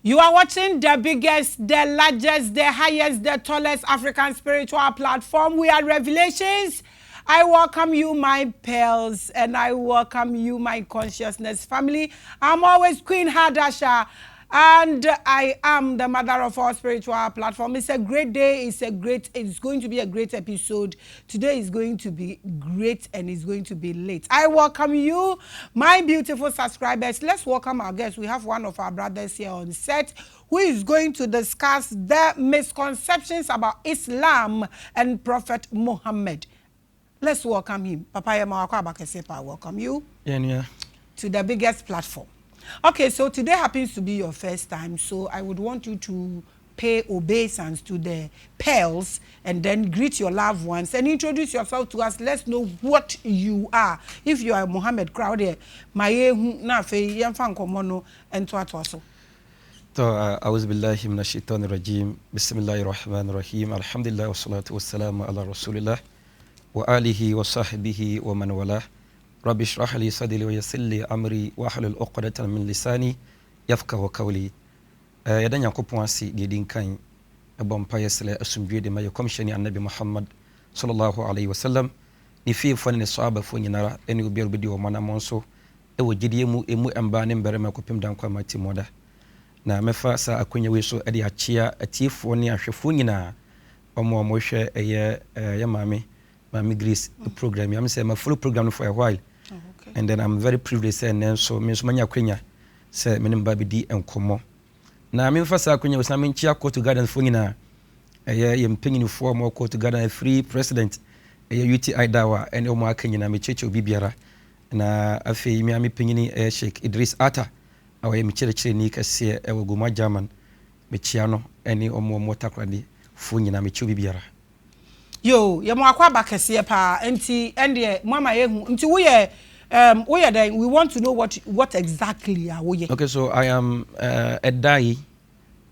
You are watching the biggest, the largest, the highest, the tallest African spiritual platform. We are Revelations. I welcome you, my pearls, and I welcome you, my consciousness family. I'm always Queen Hadasha, and I am the mother of our spiritual platform. It's a great day. It's going to be a great episode. Today is going to be great and it's going to be late. I welcome you, my beautiful subscribers. Let's welcome our guests. We have one of our brothers here on set who is going to discuss the misconceptions about Islam and Prophet Muhammad. Let's welcome him. Papa Yamawakwa Abakesepa, welcome you to the biggest platform. Okay, so today happens to be your first time, so I would want you to pay obeisance to the pearls and then greet your loved ones and introduce yourself to us. Let's know what you are. If you are Muhammad Crowder, Maye na fe yamfa nkomono ento atwaso. To a'udhu billahi minash shaitanir rajim. Bismillahir rahmanir rahim. Alhamdulillah wassalatu wassalamu ala rasulillah wa alihi wa sahbihi wa man walah. Rabbi shrah li sadri wa yassir li amri wa hlul 'uqdatan min lisani yafqahu qawli. Yadan Yakopon ase de din kan ebompa yesle asumdwe de maye komsheni annabi Muhammad sallallahu alaihi wasallam ni fi fo ne sahaba fo nyinara ene obi arubedi o manamon so e wo gidie mu emu emba ne mbere makopim dan kwa mati moda na mefa sa akonya we so e de achia atifo ne ahwefo nyina omo hwe eye ya Maame Grace program. I'm saying my full program for a while. Oh, okay. And then I'm very privileged and so me so manya kwenya say me nimba bi di enkomo. Na me fa sa kwenya we me nchia court garden fo nyina ye mpanyini fo mo court garden free president UTI dawa and o mo akanyina me cheche obi biara na afei me panyini Sheikh Idris Ata awaye me chere ni kase e wogoma German me chia no ene o mo takrani fo nyina me cheche obi biara. Yo, Yamawakwa Abakese pa enti ende mama yehu nti we then we want to know what exactly are we. Okay, so I am a dai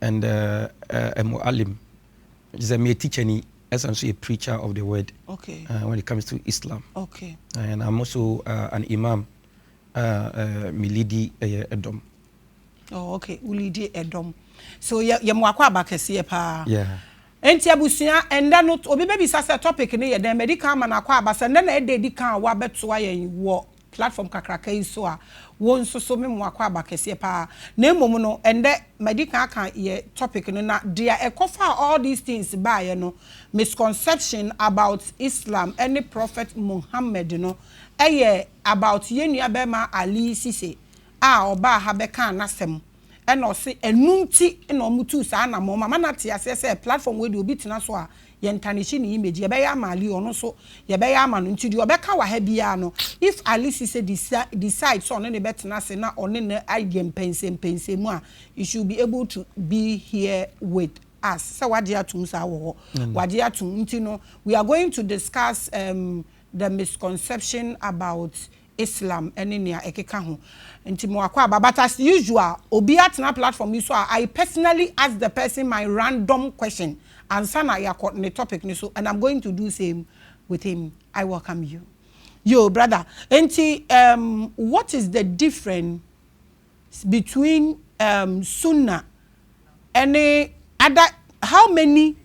and a muallim. Is a teacher ni essentially a preacher of the word. Okay. When it comes to Islam. Okay. And I'm also an imam milidi edom. Oh, okay. Ulidi edom. So Yamawakwa Abakese pa. Yeah. Enti abusia enda no obi be bisa say topic ne ye den medical man akwa abasa nda na ede di kan wa beto ayen wo platform kakraka yi so a won so me mo akwa abakese pa na emom no ende medical kan ye topic no na dia ekofa all these things ba ye no misconception about Islam and the Prophet Muhammad no eye about yenua be ma Ali Cissey a oba ha be kan nasem and or say enunti no mutu sa na mo mama na tia say platform we dey obi tena so a ye ntanishi ni image ye be ya mali ono so ye be ya ma no nti di obeka wa ha bia no if Ali Cissey decide so no ne betena se na one na idea pense mu a you should be able to be here with us so wadi atum sa wo wadi atum nti no we are going to discuss the misconception about Islam and in ekeka ho nti mo akwa but as usual obi atena platform so I personally ask the person my random question and sana yakot the topic ni so and I'm going to do same with him. I welcome you. Yo brother nti what is the difference between Sunnah and other how many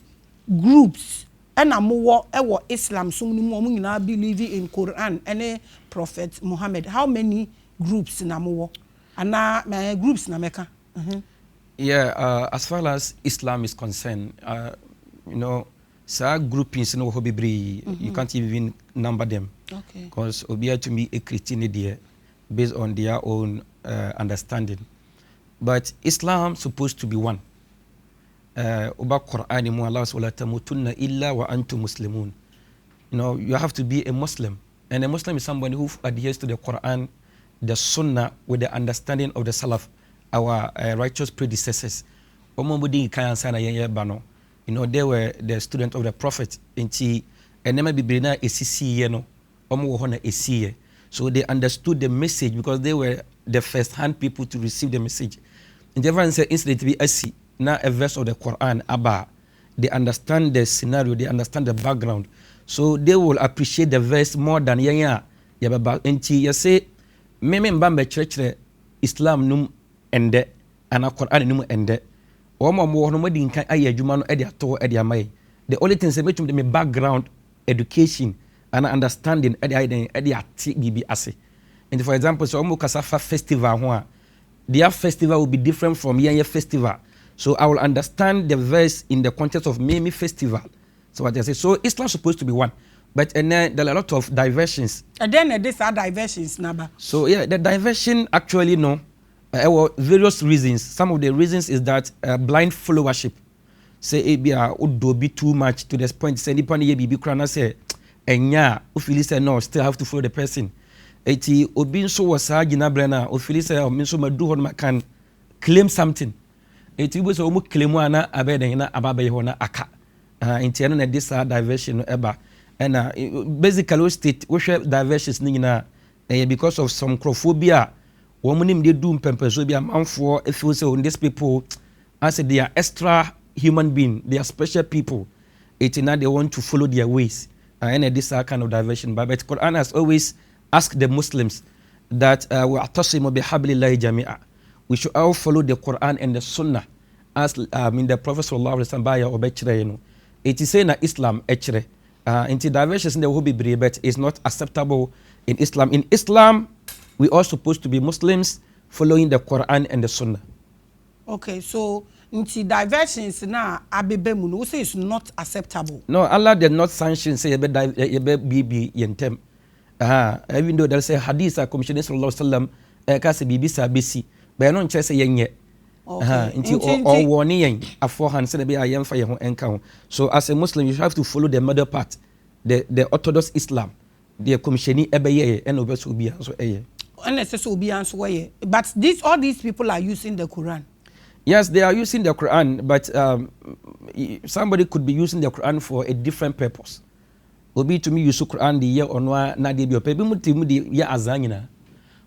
groups and amowo Islam so mu nyina believe in Quran and Prophet Muhammad? How many groups na amowo ana groups na meka? Yeah, as far as Islam is concerned, you know, sa groupings no hobibri you can't even number them. Okay. Because obiya to me a Christian there based on their own understanding. But Islam supposed to be one. Uba Qur'ani mu Allah wala tamutunna illa wa antum muslimun. You know, you have to be a Muslim, and a Muslim is somebody who adheres to the Quran, the Sunnah with the understanding of the Salaf, our righteous predecessors. Omobudi kayansana yenye bano. You know, they were the student of the Prophet. Inti enema bibrina esisiye no, omo hona esiye. So they understood the message because they were the first-hand people to receive the message. And everyone said instead to be asi. Now a verse of the Quran about they understand the scenario, they understand the background, so they will appreciate the verse more than yaba enti you say meme mbambe church Islam num ende and a Quran no ende omo mo no madi nkan aye adwuma no e de ato e de amai. The only thing say me background education and understanding e de ati bibi ase. And for example, so omo kasafa festival ho a their festival will be different from your festival. So I will understand the verse in the context of Mimi festival. So what I say. So Islam supposed to be one, but and then there are a lot of diversions. And then these are diversions, Naba. So yeah, the diversion actually well, various reasons. Some of the reasons is that blind followership. Say it be too much to this point. Say nipa ye bibi krana say enya ufili say no, still have to follow the person. Eti obi nso wasa gina brana ufili say o nso madu hon can claim something. Eti bo say o mu claim ana abeden na ababe ho na aka. Inti na this diversion no eba. And basically state we share diversions ni na because of some crophobia. Women they do pempe so be a man for if you say on these people I said they are extra human being, they are special people. It's not they want to follow their ways. And this kind of diversion. But Quran has always asked the Muslims that we should all follow the Quran and the Sunnah as the Prophet sallallahu alaihi wasallam. It is saying that Islam into diversions in the will be brave, but it's not acceptable in Islam. In Islam, we are supposed to be Muslims following the Quran and the Sunnah. Okay, so into diversions now, abebe we say it's not acceptable. No, Allah did not sanction say bibi yentem. Even though they say hadith a commissioner sallallahu alaihi wasallam ka se bibi sa besi, but no nche say yenye. Into all warning yen aforehand say be ayem fa ye ho enka ho. So as a Muslim, you have to follow the mother part, the Orthodox Islam. The commissioner ebeye and obeso bi so eye. But all these people are using the Quran. Yes, they are using the Quran, but somebody could be using the Quran for a different purpose. Obi to me use Quran the year on na de bi opebi mutimu de ya azanyina.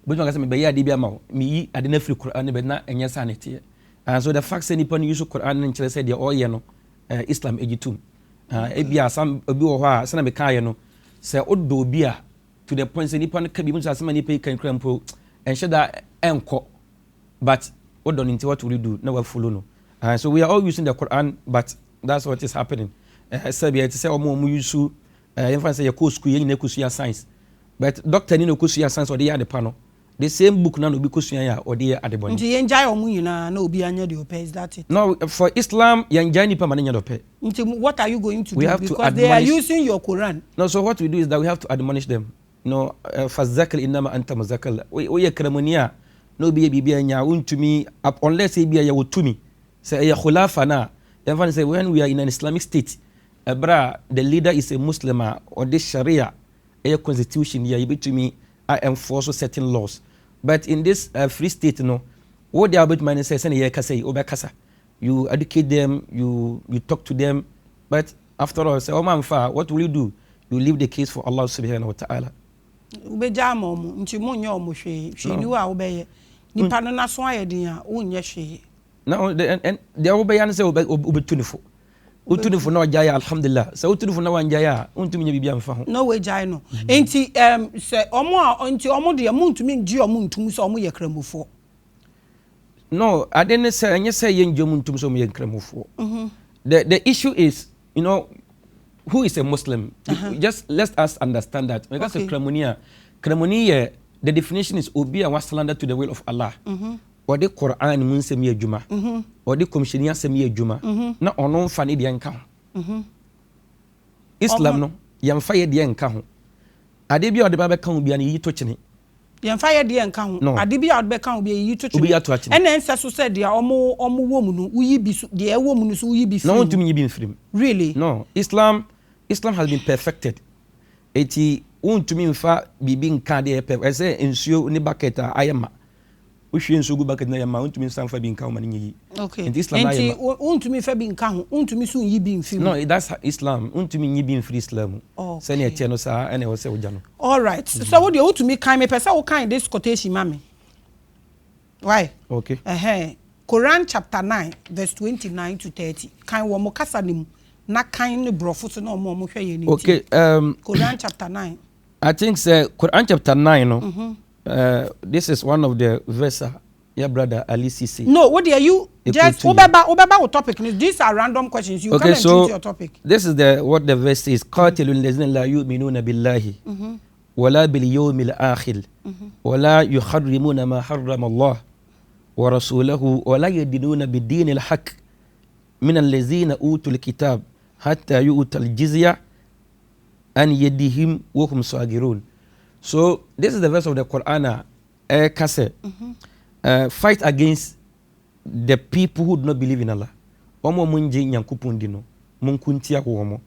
Obi to me be ya de bi ama mi ade na free Quran be na enye sanete. And so the fact say nipa use Quran in say the all ye no Islam egitum. Ebia some obi wo ho a se na be kan ye no say odo obi a to the point say nipa no ka bi mu say nipa kan krampo enhye da enko, but what don't into what will you do? Never follow no. So we are all using the Quran, but that's what is happening. Serbia to say omo use infant say your school yin ekusuya science. But doctor ni ekusuya science or the other panel. The same book na no be kusuya or the other body. Nti yenjai omo yina na obi anya de ope, is that it? No, for Islam yenjai ni pa mananya dope. Nti what are you going to do? Have because to they are using your Quran. No, so what we do is that we have to admonish them. No, fazakal inama anta mazakal. We yakramania. No be anya untumi unless he be ya wutumi. Say ya khulafa na. Even say when we are in an Islamic state, the leader is a Muslim or this Sharia, a constitution ya to me I enforce certain laws. But in this free state, no, what they are about man says you educate them, you talk to them, but after all, say, oh man, what will you do? You leave the case for Allah subhanahu wa ta'ala. Now, and the Obayan say Ubetunifu. Utunifu no jaya, alhamdulillah. So Utunifu no one jaya, Untumi Bibian Fahu. No way, Jano. Ain't he, say, Omo, until Omo the moon to mean Geo to Musomu Yakremu for. No, I didn't say, and you say, young Jomun to Musomu Yakremu for. The issue is, you know, who is a Muslim? Just let us understand that. Because of Cremonia, the definition is Obi and was slander to the will of Allah. Or the Quran mun semi juma. Or the commissioner semi juma. Na ono fani di enka ho. Islam no, yam fire di enka ho. Ade bi o de ba be kan bi an yi to chene. Yam fire di enka ho. Ade bi o de be kan bi yi to chene. And then so said dia omo wo mu no uyi bi so de e wo mu no so uyi bi fi. No ntumi yi bi mfrim. Really? No, Islam has been perfected. Eti untumi mfa bibi nka de e I say ensuo ni bucket ayema. Okay. And Islam no, that's Islam. Islam. All right. So what do you to me kind of person kind this quotation, mommy? Why? Okay. Quran chapter 9, verse 29 to 30. Kind one more kasanim na kind brofut no more. Okay. Quran chapter 9. I think Quran chapter 9, no. This is one of the verses Yeah, brother Ali Cissey. No, what are you just obeba topic? These are random questions. You come and choose your topic. This is what the verse says. قاتلوا الذين لا يؤمنون بالله ولا باليوم الآخر ولا يحرمون ما حرم الله ورسوله ولا يدينون بالدين الحق من الذين أوتوا الكتاب حتى يؤتوا الجزية عن يدهم وهم صاغرون. So this is the verse of the Quran. Fight against the people who do not believe in Allah. Omo munje nyankopon di no munkuntia ho omo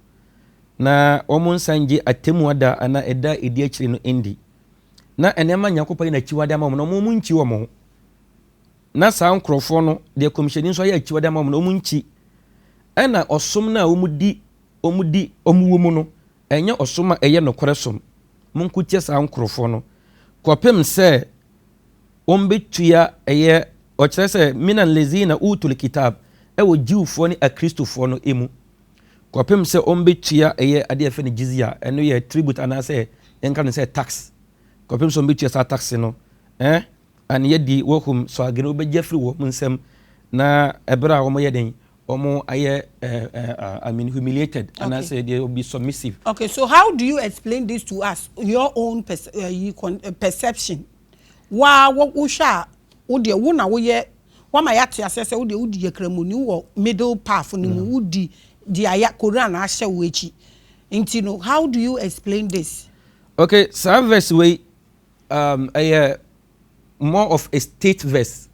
na omo nsanje atemuada ana eda edi akire no endi na enema nyankopon na chiwada ma no munchi omo na saa nkrofo no de commission so ya chiwada ma no munchi ena osom na omudi omuwo no enye osoma eye no koresom munkutia saa nkrofo no kopem se ombetua eye ochire se minan lezina utul kitab ewo jiwfo ni akristofo no emu kopem se ombetua eye ade afa ni jizya eno ye tribute anase enka no se tax kopem se ombetua sa tax no an yedi wohum so agene obegefri wo munsem na ebra wo yeden omo aye humiliated and I say they will be submissive. Okay, so how do you explain this to us, your own perception? Wa usha odi wo na wo ye wa ma ya te asese odi ye kramoni wo middle path ni mu odi di aya Quran ahye wo echi. Nti no, how do you explain this? Okay, so verse way more of a state verse.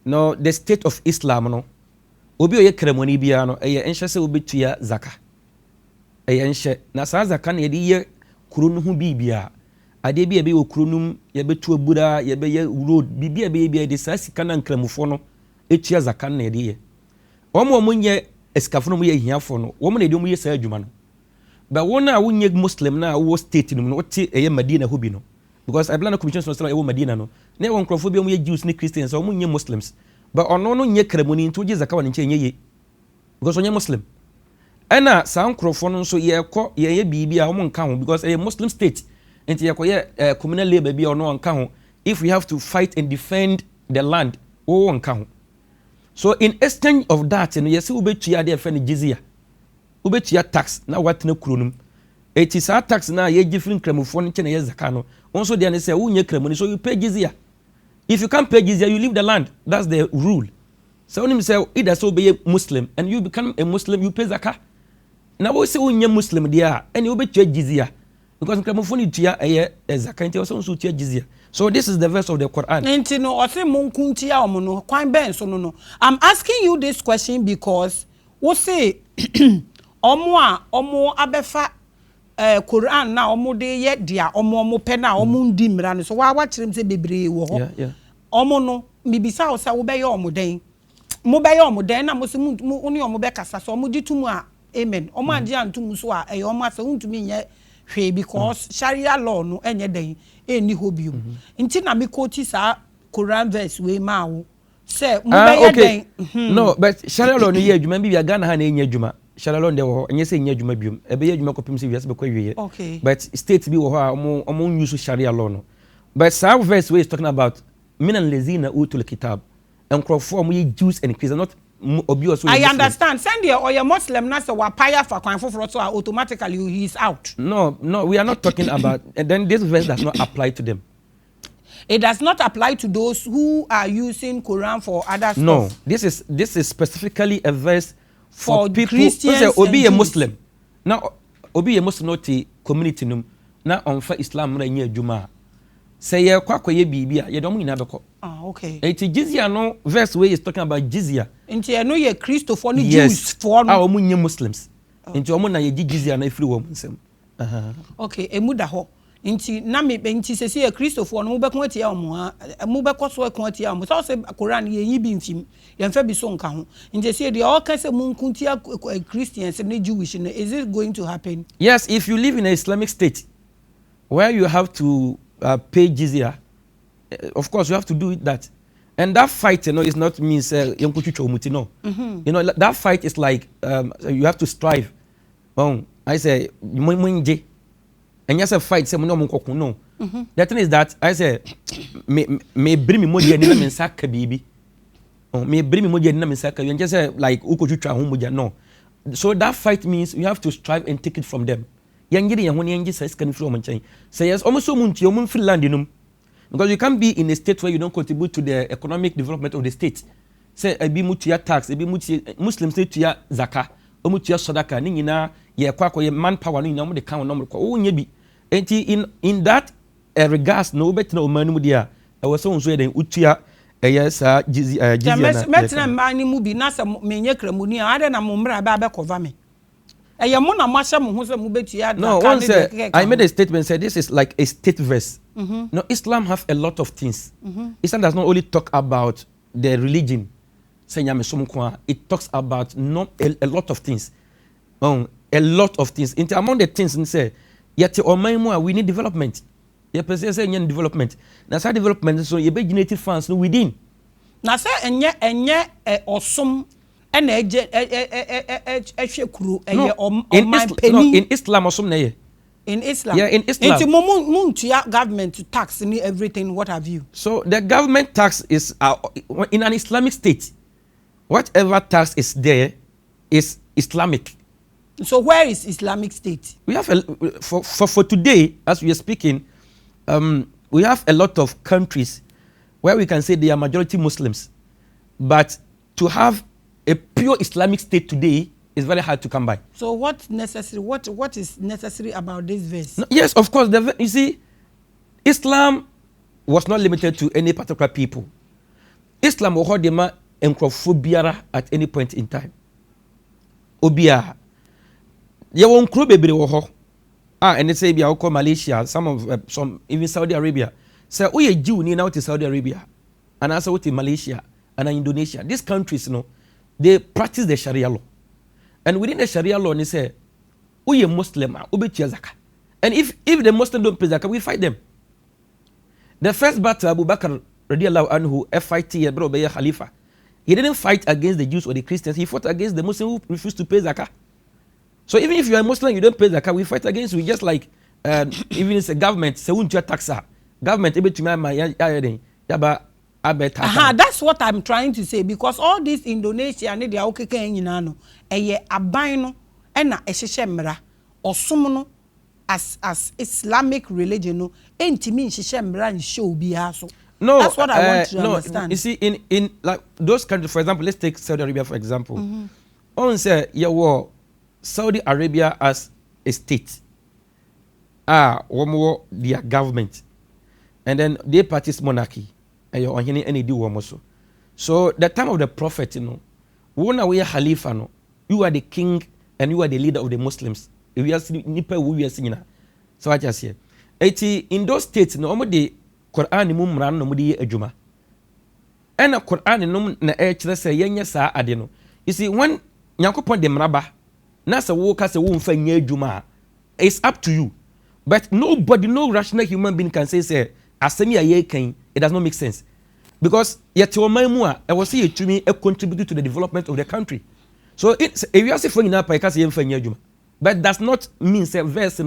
No, the state of Islam no. Obi oye kramoni bia no enhye se obetua zaka. Enhye na sa zaka na ye kuro no hu bibia. Ade bia be okronum ye betu abura ye be road bibia be de sa sika na nkramufo no etua zaka na de ye. Omo nye eskafo no ye hiafo no wo na de mo ye sa adwuma no. Ba wona wonye Muslim na wo state no wote eye Madina hobi no. Because Akebulan commission no say wo Madina no. Na won krofo bi mo ye Jews ni Christians so mo nye Muslims. But ono no nye kramoni nto je zaka wa nche nye because onye Muslim ana sa nkrofo no so ye bibia wo nka ho because a Muslim state enti ye communal labor bia ono nka ho if we have to fight and defend the land wo nka ho. So in exchange of that no yes ubetua de afa ne jizya ubetua tax na watena kuronum eti sa tax na ye gifrin kramofo no nche na ye zaka no onso de ne say wo nye kramoni so you pay jizya. If you can't pay jizya, you leave the land. That's the rule. So when you say either so be a Muslim and you become a Muslim, you pay zakah. Now we say when you're Muslim, there and you pay jizya because kramofoni tia a zakah into also tia jizya. So this is the verse of the Quran. Enti no ose munkuntia omo no kwan ben so no. I'm asking you this question because we say omo abefa Quran na omo de ye dia omo pe na omo ndi mra no so wa kirem se bebre wo ho omo no mibisa o se wo be ye omo den mo be ye omo den na mo se mu oni omo be kasa so omo ditumu a amen omo age antumu so a omo asa untumi nye hwe because sharia law no enye den eni hobium nti na me quote sa Quran verse we ma wo se mo be ye den no but sharia law no ye adwuma bi bia Ghana ha na enye adwuma sharia law de wo enye se enye adwuma biom ebe ye adwuma kopim se wiase be kwa wiye but state bi wo ha omo use sharia law no but sa verse we is talking about minan lezina utul kitab and crofo mo ye Jews and Christians not obi also I understand send your or your Muslim na say wa paya for kwan foforo so automatically he is out. No we are not talking about and then this verse does not apply to them. It does not apply to those who are using Quran for other stuff. No, this is specifically a verse for people who say obi a Muslim. Now obi a Muslim not a community num na onfa Islam na nye adwuma. Say ye kwakoye bibia ye dom nyina beko. Okay. Eti jizya no verse where is talking about jizya. Enti no ye Christo for no Jews for no. Omo nye Muslims. Enti omo na ye jizya na ifiri wo nsem. Okay, emuda ho. Nti na me nti sese ye Christo for no mo beko atia omo mo beko so eko atia omo. So say Quran ye yi bi mfim. Ye mfa bi so nka ho. Nti say the all can say mo nkuntia Christians and Jewish no is it going to happen? Yes, if you live in an Islamic state where you have to pay jizya, of course you have to do that, and that fight is not means no. That fight is like you have to strive. I say and yes a fight say no The thing is that I say me bring me moja ni na me nsaka bibi. Me bring me moja ni na me nsaka. You just say like ukochucha ho moja no. So that fight means we have to strive and take it from them. Yangiri yan ho ni yangi say can from nchen. Say yes almost so munti omun free land inum. Because you can't be in a state where you don't contribute to the economic development of the state. Say ebi mutia tax, ebi mutia Muslims say tuya zakah, o mutia sadaka ni nyina ye kwa ye manpower ni nyina mo de kan no mo kwa o nya bi. Enti in that regards no betina o manu dia e wo so nso den utua sa jizia na metina mani mu bi na se menye kramuni ade na mo mra ba cover me eye mo na mo ahye mo ho se mo betua no one say I made a statement said this is like a state verse. No, Islam have a lot of things. Islam does not only talk about the religion. It talks about a lot of things. A lot of things. Among the things and say, yet we need development. Development. Now say development so you be generated funds no within. Now say enye awesome and in Islam awesome na ye. In Islam. Yeah, in Islam. Into government to tax and everything, what have you? So the government tax is in an Islamic state. Whatever tax is there is Islamic. So where is Islamic state? We have for today, as we are speaking, we have a lot of countries where we can say they are majority Muslims, but to have a pure Islamic state today is very hard to come by. So what is necessary about this verse? No, yes, of course. You see, Islam was not limited to any particular people. Islam was hardema encrophobia at any point in time. Obia. You won't club bebre wo and they say call Malaysia, some even Saudi Arabia. Say oh you Jew ni now to Saudi Arabia and also to Malaysia and Indonesia. These countries, they practice the Sharia law. And within the Sharia law, they say, "Uye Muslim, ubetia zakah." And if the Muslim don't pay zakah, we fight them. The first battle, Abu Bakr radiallahu anhu, FIT, bro, be Khalifa. He didn't fight against the Jews or the Christians. He fought against the Muslims who refused to pay zakah. So even if you are a Muslim, you don't pay zakah, we fight against you. Just like even it's a government, say unja taxa. Government able to yaba. That's what I'm trying to say, because all this Indonesia and they are okay no eye aban no na ehihye mra osum as Islamic religion no entimi nhihye mra nhye obi aso. No, that's what I want to understand. You see, in like those countries, for example, let's take Saudi Arabia for example. On say Saudi Arabia as a state, one more their government, and then they practice monarchy. So the time of the prophet, when we are Khalifa, you are the king and you are the leader of the Muslims. We are seeing. So I just say, in those states, no the Quran mumran no mudi ejuma. And the Quran no na echre say yenya sa ade no. You see, when Nyankopon de mraba, na se wo ka se wo mfa nya ejuma, it's up to you. But nobody, no rational human being can say asemi aye kan. It does not make sense. Because yet your mamua, I was saying to me, a contributor to the development of the country. So it's a real for in up, but does not mean say verse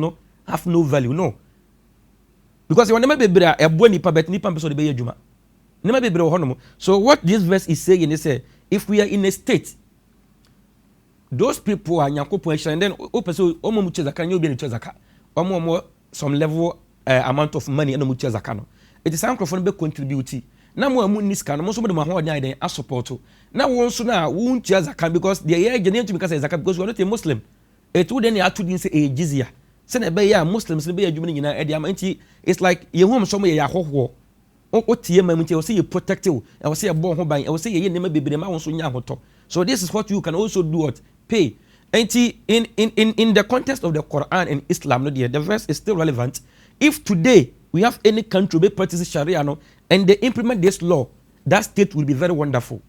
have no value. No. Because you will never be a boni pabet nipa person be juma. Never be honomo. So what this verse is saying is if we are in a state, those people are nyankopon and then opeso omo muche zaka nyo bi ni zaka. Omo some level amount of money and muche zaka no. It is microphone be contribute. Na mo amu niska no mo so mo de ho nya den a support. Na won so na won tia zakat because the year genetu because zakat because we are not a Muslim. It would then to din say a jizya. Say na be ya Muslims be adwuma nyina e dia anti it's like ye hom so mo ye ahoho. O tie ma mti o say you protect you. E o say bo ho ban. E o say ye nema bebre ma won so nya hoto. So this is what you can also do what pay. Anti in the context of the Quran and Islam no the verse is still relevant. If today we have any country be practice Sharia and they implement this law, that state will be very wonderful.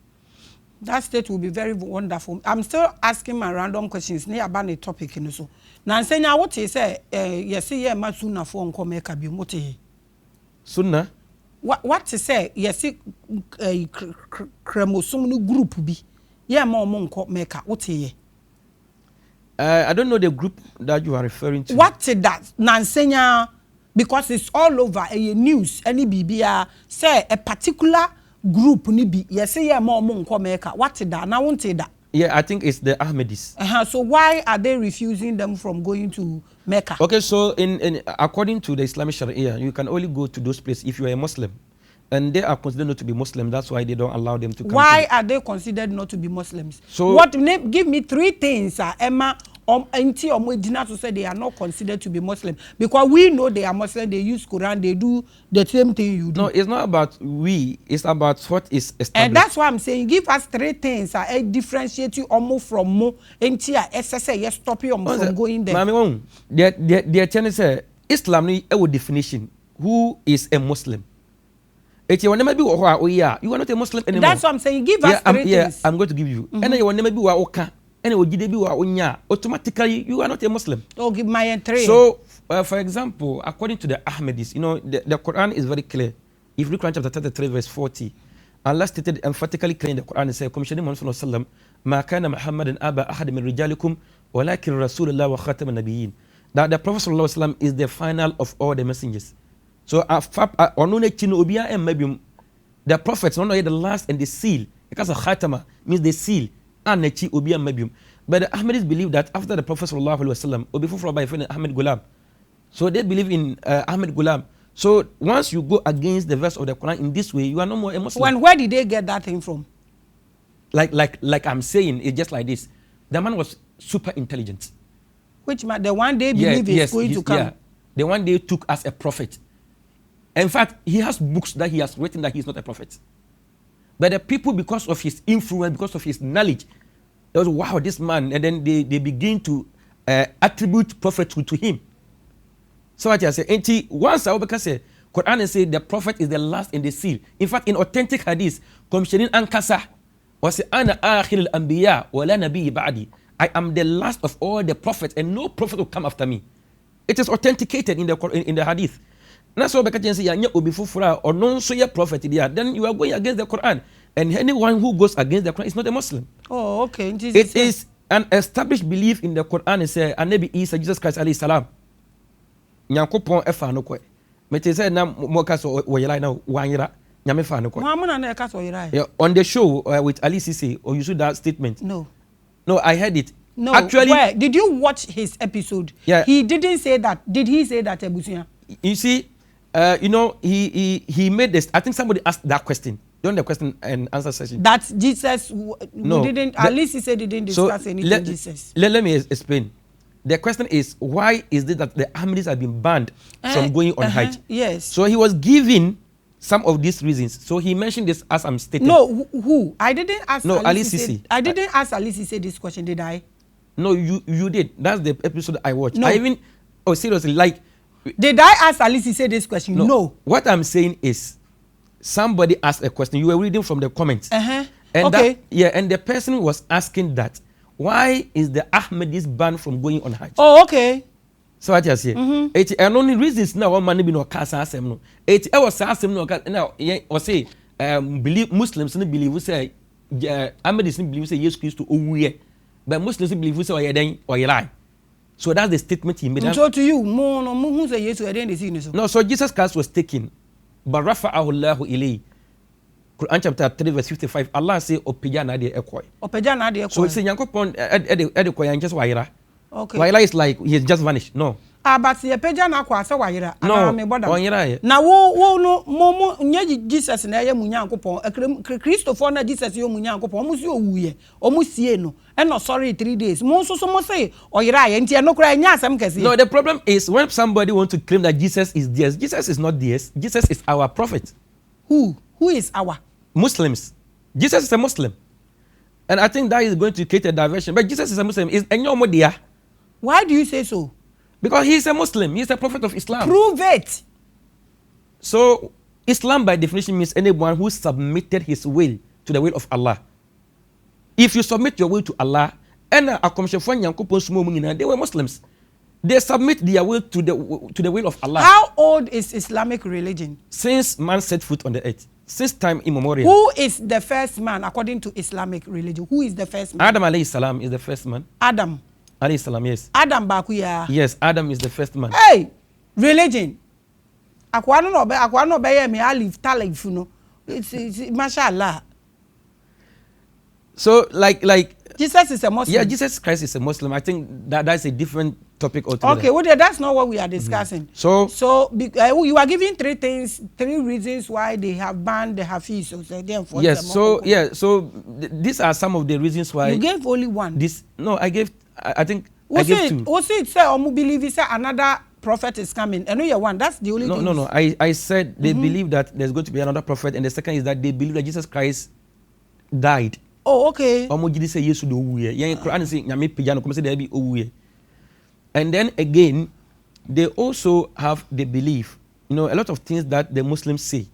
That state will be very wonderful. I'm still asking my random questions near about the topic in so. Now saying what he say yes ye masuna for onko make abi mote. Sunna? What he say yes chromosome no group bi. Ye ma onko make what ye. I don't know the group that you are referring to. What is that? Nansenya because it's all over a news any bibia say a particular group ni bi yes say ya mo nko Mecca what that na won't that. Yeah, I think it's the Ahmadis. So why are they refusing them from going to Mecca? Okay, so in according to the Islamic Sharia, you can only go to those places if you are a Muslim. And they are considered not to be Muslim. That's why they don't allow them to come. Why are they considered not to be Muslims? So what give me 3 things, Emma, to say they are not considered to be Muslim. Because we know they are Muslim, they use Quran, they do the same thing you do. No, it's not about we, it's about what is established. And that's why I'm saying give us 3 things differentiate you almost from more SSA, yes, stop you from going there. Mami, the channel say Islam ni a definition. Who is a Muslim? You are not a Muslim anymore. That's what I'm saying. Give us 3 things. Yeah, I'm going to give you. And you are never be automatically you are not a Muslim. Oh, give my 3. So, for example, according to the Ahmadis, you know, the Quran is very clear. If you read Quran chapter 33, verse 40, Allah stated emphatically clear in the Quran and said, Commissioner Muhammad sallallahu alaihi wasallam, ma kana Muhammadan aba ahad min rijalikum, walakin Rasulullah wa khatam an-nabiyyin. That the Prophet sallallahu alaihi wasallam is the final of all the messengers. So the prophets not the last and the seal because of khatama means the seal and the but the Ahmadis believe that after the Prophet sallallahu alaihi wasallam or before by Ahmed Ghulam, so they believe in Ahmed Ghulam. So once you go against the verse of the Quran in this way, you are no more a Muslim. Where did they get that thing from? Like I'm saying, it's just like this. The man was super intelligent. Which man? The one they believe is going to come. Yeah, the one they took as a prophet. In fact, he has books that he has written that he is not a prophet. But the people, because of his influence, because of his knowledge, they was, wow, this man, and then they begin to attribute prophethood to him. So what I say, once I say, Quran say the prophet is the last in the seal. In fact, in authentic hadith, Commissioning Ankasa was Ana akhir al-anbiya wa la nabiy ba'di. I am the last of all the prophets, and no prophet will come after me. It is authenticated in the hadith. That's why because say yanya obi fufura or non so ya prophet there, then you are going against the Quran, and anyone who goes against the Quran is not a Muslim. Oh, okay. It is an established belief in the Quran. It says Anabi Isa Jesus Christ alayhi salam. Nyankopon efa no kwe. Mete say na mo ka so woyira na wanyira nyame fa no kwe. Muhammad na ka so woyira. Yeah, on the show with Ali Cissey, or you saw that statement? No, I heard it. No, actually, where did you watch his episode? Yeah, he didn't say that. Did he say that, Ebusia? You see. You know, he made this. I think somebody asked that question during the question and answer session. That Jesus, no, didn't. At least he said he didn't discuss anything. Jesus. Let me explain. The question is, why is it that the Ahmadis have been banned from going on Hajj? Yes. So he was giving some of these reasons. So he mentioned this as I'm stating. No, who? I didn't ask. No, Ali Cissey. I didn't ask Ali Cissey this question, did I? No, you did. That's the episode I watched. No. I even, seriously, like. Did I ask Ali Cissey this question? No. What I'm saying is, somebody asked a question. You were reading from the comments. And okay. And the person was asking that, why is the Ahmadis banned from going on Hajj? Oh, okay. So what you say? And only reasons now one man be no casa asem no. It was asem no now. Or say believe Muslims no believe say Ahmadis no believe say Jesus Christ to but Muslims believe say or lie. So that's the statement he made. So to you, who say yes, I didn't. No, so Jesus Christ was taken, but rafa'ahu Allahu ilayhi. Quran chapter 3 verse 55. Allah say opeja na de ekoi. Opeja na de ekoi. So it's Yankopon edekoi just waira. Okay. Waira is like he has just vanished. No. But the opeja na kwa say waira. No. Waira. Na wo no mo nye Jesus na ye munyankopon. Christopher na Jesus yo munyankopon. Omo si owuye. Omo sie no. And no sorry 3 days. Mo so say oyira ye ntia no kura nya asem kese. No, the problem is when somebody wants to claim that Jesus is theirs. Jesus is not theirs. Jesus is our prophet. Who is our? Muslims. Jesus is a Muslim. And I think that is going to create a diversion. But Jesus is a Muslim. Is Enyomodia. Why do you say so? Because he is a Muslim. He is a prophet of Islam. Prove it. So Islam by definition means anyone who submitted his will to the will of Allah. If you submit your will to Allah, and they were Muslims. They submit their will to the will of Allah. How old is Islamic religion? Since man set foot on the earth. Since time immemorial. Who is the first man according to Islamic religion? Who is the first man? Adam alayhi salam is the first man. Adam alayhi salam, yes. Adam Bakuya. Yes, Adam is the first man. Hey, religion. Akwa no be me alif talif no. It's mashallah. So like Jesus is a Muslim. Yeah, Jesus Christ is a Muslim. I think that's a different topic altogether. Okay, well, that's not what we are discussing. So you are giving three reasons why they have banned the Hafiz. Yes. So these are some of the reasons why. You gave only one. I gave two. Also, it said believe it said another prophet is coming. I know you're one. That's the only thing. No. I said they believe that there's going to be another prophet, and the second is that they believe that Jesus Christ died. Oh, okay. And then again, they also have the belief, a lot of things that the Muslims say.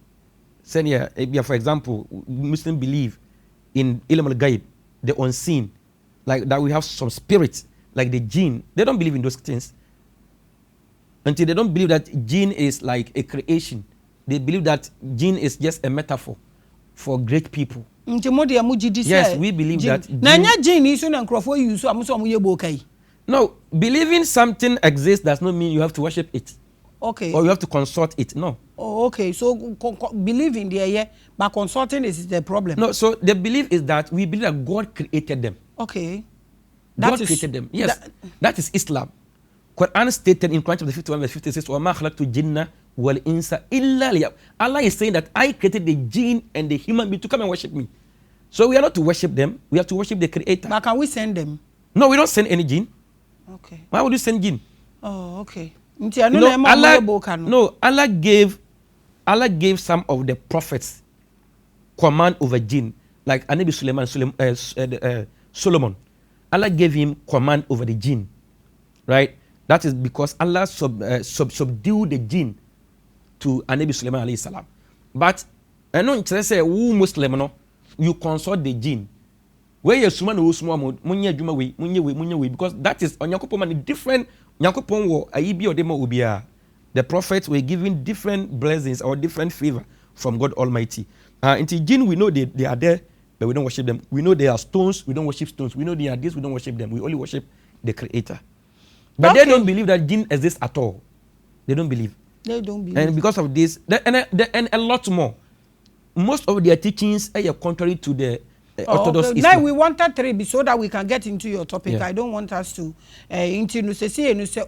For example, Muslims believe in ilm al-ghaib, the unseen, like that we have some spirits, like the jinn. They don't believe in those things. Until they don't believe that jinn is like a creation. They believe that jinn is just a metaphor for great people. Yes, we believe that. No, believing something exists does not mean you have to worship it. Okay. Or you have to consult it. No. Oh, okay. So believing there, but consulting is the problem. No. So the belief is that we believe that God created them. Okay. God created them. Yes. That is Islam. Quran stated in Quran chapter 51 verse 56, وَمَا خَلَقْتُ الْجِنَّ وَالْإِنسَ إِلَّا لِيَعْبُدُونِ. Allah is saying that I created the jinn and the human being to come and worship me. So we are not to worship them. We have to worship the Creator. But can we send them? No, we don't send any jinn. Okay. Why would you send jinn? Oh, okay. Allah gave some of the prophets command over jinn, like Anabi Solomon. Allah gave him command over the jinn, right? That is because Allah subdued the jinn to Anabi Sulaiman alayhi salam. But I know say who Muslim no, you consult the jinn. Where you suman wo sumo munye adwuma we munye we because that is onyankopon man different nyankopon wo ayibi odema obia. The prophets were given different blessings or different favor from God Almighty. Into jinn we know they are there, but we don't worship them. We know they are stones, we don't worship stones. We know they are this, we don't worship them. We only worship the Creator. But they don't believe that jinn exists at all. They don't believe. They don't believe. And because of this, and a lot more, most of their teachings are contrary to the Orthodox Islam. Now we wanted 3 so that we can get into your topic. Yeah. I don't want us to into no say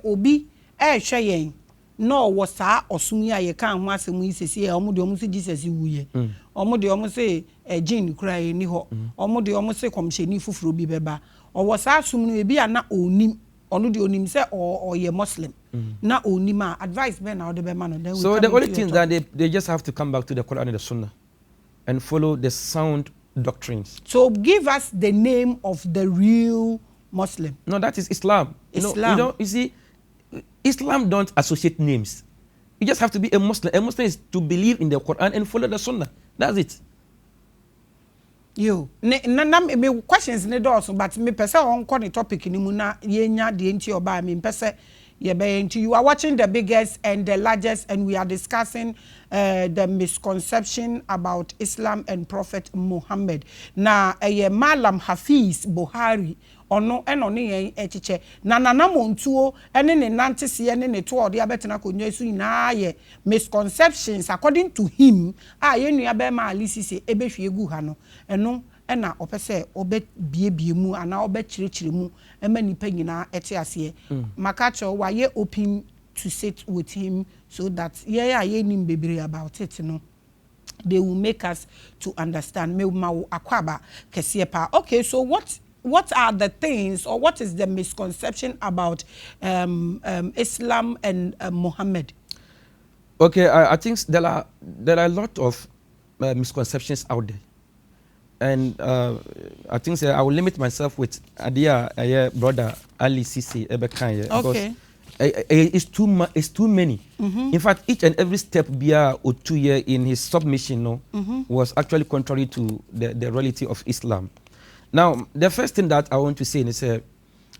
obi hwe no was osumia ye kan ho asemu isesi omo de omo se Jesus wuye omo de omo se jinn kura ni ho omo de omo se komsheni fufuro bi beba o was asum no e bi ana onim ono de onim se or ye Muslim na onima advice be na be man then so the only thing that they just have to come back to the Quran and the Sunnah and follow the sound doctrines. So give us the name of the real Muslim. No, that is Islam. You see, Islam don't associate names. You just have to be a Muslim. A Muslim is to believe in the Quran and follow the Sunnah. That's it. Me questions ne do so but me pese on ko the topic ni mu na yenya de enti oba me pese you are watching the biggest and the largest and we are discussing the misconception about Islam and Prophet Muhammad. Na Mallam Hafiz Buhari ono ne echiche na montuo ene ne nantese ene ne to ode abetena konwa su na ye misconceptions according to him yenua be ma alisise ebehwie gu ha no eno ena opese obe mu ana obe chirechire mu ema nipa nyina ete ase makacho waye open to sit with him so that ye nim bebre about it no they will make us to understand me ma akwaba kese pa. Okay, so what are the things or what is the misconception about Islam and Muhammad? Okay, I think there are a lot of misconceptions out there. And I think I will limit myself with Ahmadiyya brother Ali Cissey'S Ebekan. Okay. It's too many. In fact, each and every step Bia Otuye in his submission was actually contrary to the reality of Islam. Now, the first thing that I want to say is, and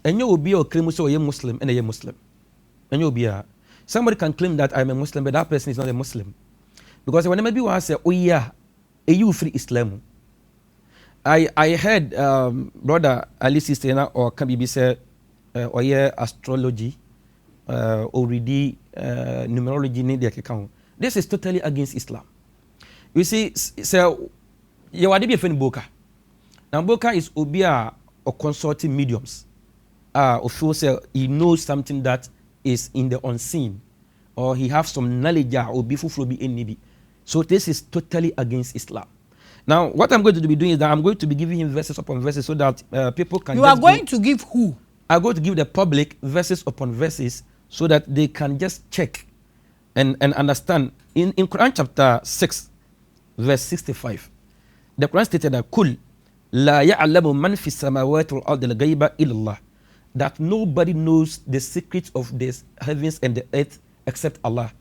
you will be a claim so a Muslim and a Muslim. And you will be somebody can claim that I'm a Muslim, but that person is not a Muslim. Because when maybe one say, oh yeah, you free Islam. I heard brother Ali Cissey'S or Kabibi say, astrology, or read numerology need the account. This is totally against Islam. You see, so you are the boka. Now boka is obia or consulting mediums. Or feel say he knows something that is in the unseen, or he have some knowledge or be in. So this is totally against Islam. Now, what I'm going to be doing is that I'm going to be giving him verses upon verses so that people can. You are going to give who? I'm going to give the public verses upon verses so that they can just check and understand. In Quran chapter 6, verse 65, the Quran stated that Kul la ya'lamu man fi samawati wal ardi al-ghayba illa Allah, that nobody knows the secrets of the heavens and the earth except Allah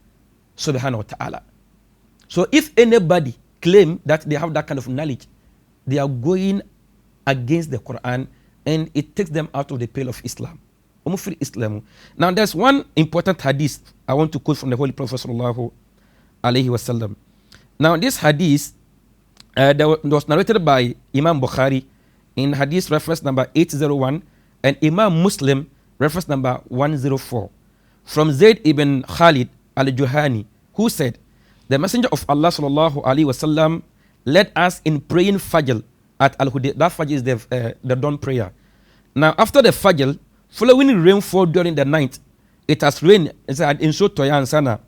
subhanahu wa ta'ala. So if anybody claim that they have that kind of knowledge, they are going against the Quran, and it takes them out of the pale of Islam. Now there's one important hadith I want to quote from the Holy Prophet sallallahu alaihi wasallam. Now this hadith that was narrated by Imam Buhari in hadith reference number 801 and Imam Muslim reference number 104 from Zayd ibn Khalid al-Juhani, who said, the Messenger of Allah sallallahu alaihi wasallam led us in praying Fajr at Al-Hudaybiyyah. That Fajr is the dawn prayer. Now after the Fajr, following rainfall during the night, it has rained in Sotoya and Sana.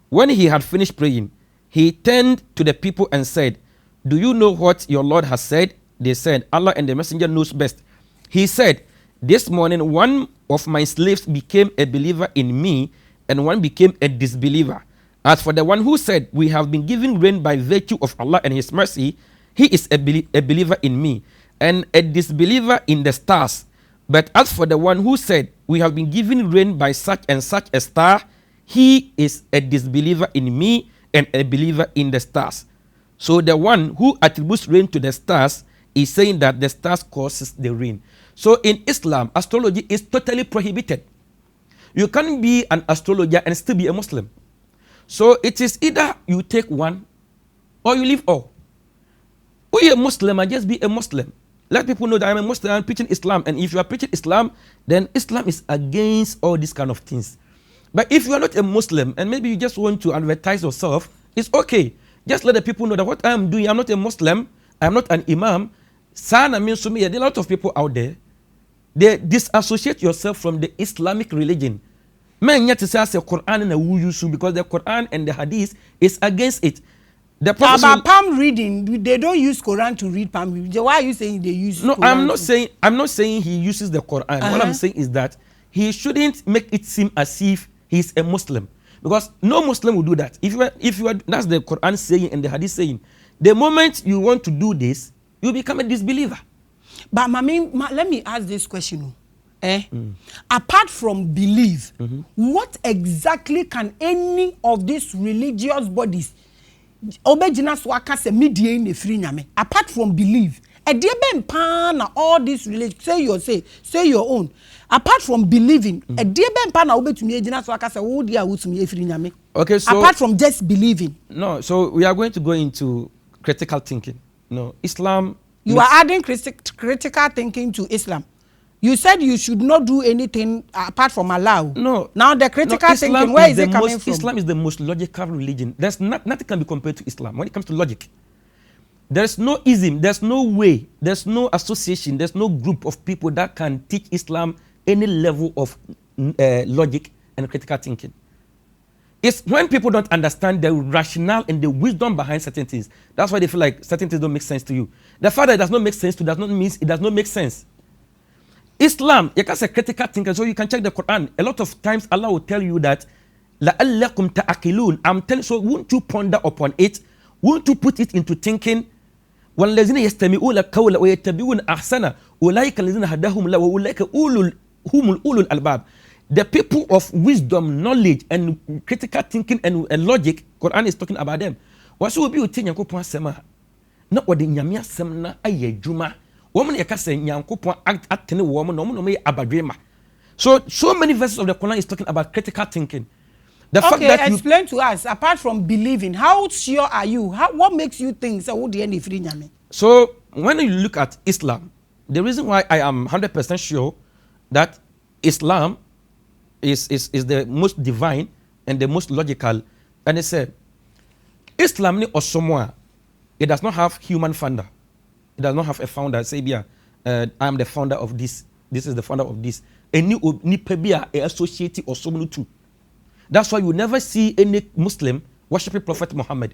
When he had finished praying, he turned to the people and said, do you know what your Lord has said? They said, Allah and the Messenger knows best. He said, this morning one of my slaves became a believer in me, and one became a disbeliever. As for the one who said, we have been given rain by virtue of Allah and His mercy, he is a believer in me, and a disbeliever in the stars. But as for the one who said, we have been given rain by such and such a star, he is a disbeliever in me and a believer in the stars. So the one who attributes rain to the stars is saying that the stars causes the rain. So in Islam, astrology is totally prohibited. You can't be an astrologer and still be a Muslim. So it is either you take one or you leave all. Be a Muslim and just be a Muslim. Let people know that I'm a Muslim, I'm preaching Islam. And if you are preaching Islam, then Islam is against all these kind of things. But if you are not a Muslim and maybe you just want to advertise yourself, it's okay. Just let the people know that what I'm doing, I'm not a Muslim, I'm not an Imam. Sana means to me, there are a lot of people out there, they disassociate yourself from the Islamic religion. Men yet to say the Quran and the Wuyusu because the Quran and the Hadith is against it. The about palm reading, they don't use Quran to read palm reading. Why are you saying they use? No, Quran I'm not saying he uses the Quran. What I'm saying is that he shouldn't make it seem as if he's a Muslim, because no Muslim will do that. If you are, that's the Quran saying and the Hadith saying. The moment you want to do this, you become a disbeliever. But let me ask this question. Apart from belief, what exactly can any of these religious bodies apart from belief, all these religions, say your own. Apart from believing, okay, so apart from just believing. No, so we are going to go into critical thinking. No, Islam. You are adding critical thinking to Islam. You said you should not do anything apart from Allah. No. Now the critical thinking, where is it coming from? Islam is the most logical religion. There's nothing can be compared to Islam when it comes to logic. There's no ism, there's no way, there's no association, there's no group of people that can teach Islam any level of logic and critical thinking. It's when people don't understand the rationale and the wisdom behind certain things. That's why they feel like certain things don't make sense to you. The fact that it does not make sense to you does not mean it does not make sense. Islam, you can say critical thinker, so you can check the Quran. A lot of times Allah will tell you that لَأَلَّكُمْ تَأَكِلُونَ. I'm telling, so won't you ponder upon it? Won't you put it into thinking? وَالَّذِينَ يَسْتَمِعُونَ الْقَوْلَ وَيَتَّبِعُونَ أَحْسَنَ أُولَٰئِكَ الَّذِينَ هَدَاهُمُ اللَّهُ وَأُولَٰئِكَ هُمُ الْأُولُو الْأَلْبَابِ. The people of wisdom, knowledge, and critical thinking and logic, Quran is talking about them. What should be you think Yankopon Sema? Not what the Nyamia Semna Aye Juma. Woman Yakase Yankopon act in a woman, no may abadrema. So many verses of the Quran is talking about critical thinking. The fact that explain to us, apart from believing, how sure are you? What makes you think so? So when you look at Islam, the reason why I am 100% sure that Islam is the most divine and the most logical. And it said, Islam ni osomwa. It does not have human founder. It does not have a founder. Say, I am the founder of this. This is the founder of this. And ni pebia associated osomnu too. That's why you never see any Muslim worshiping Prophet Muhammad.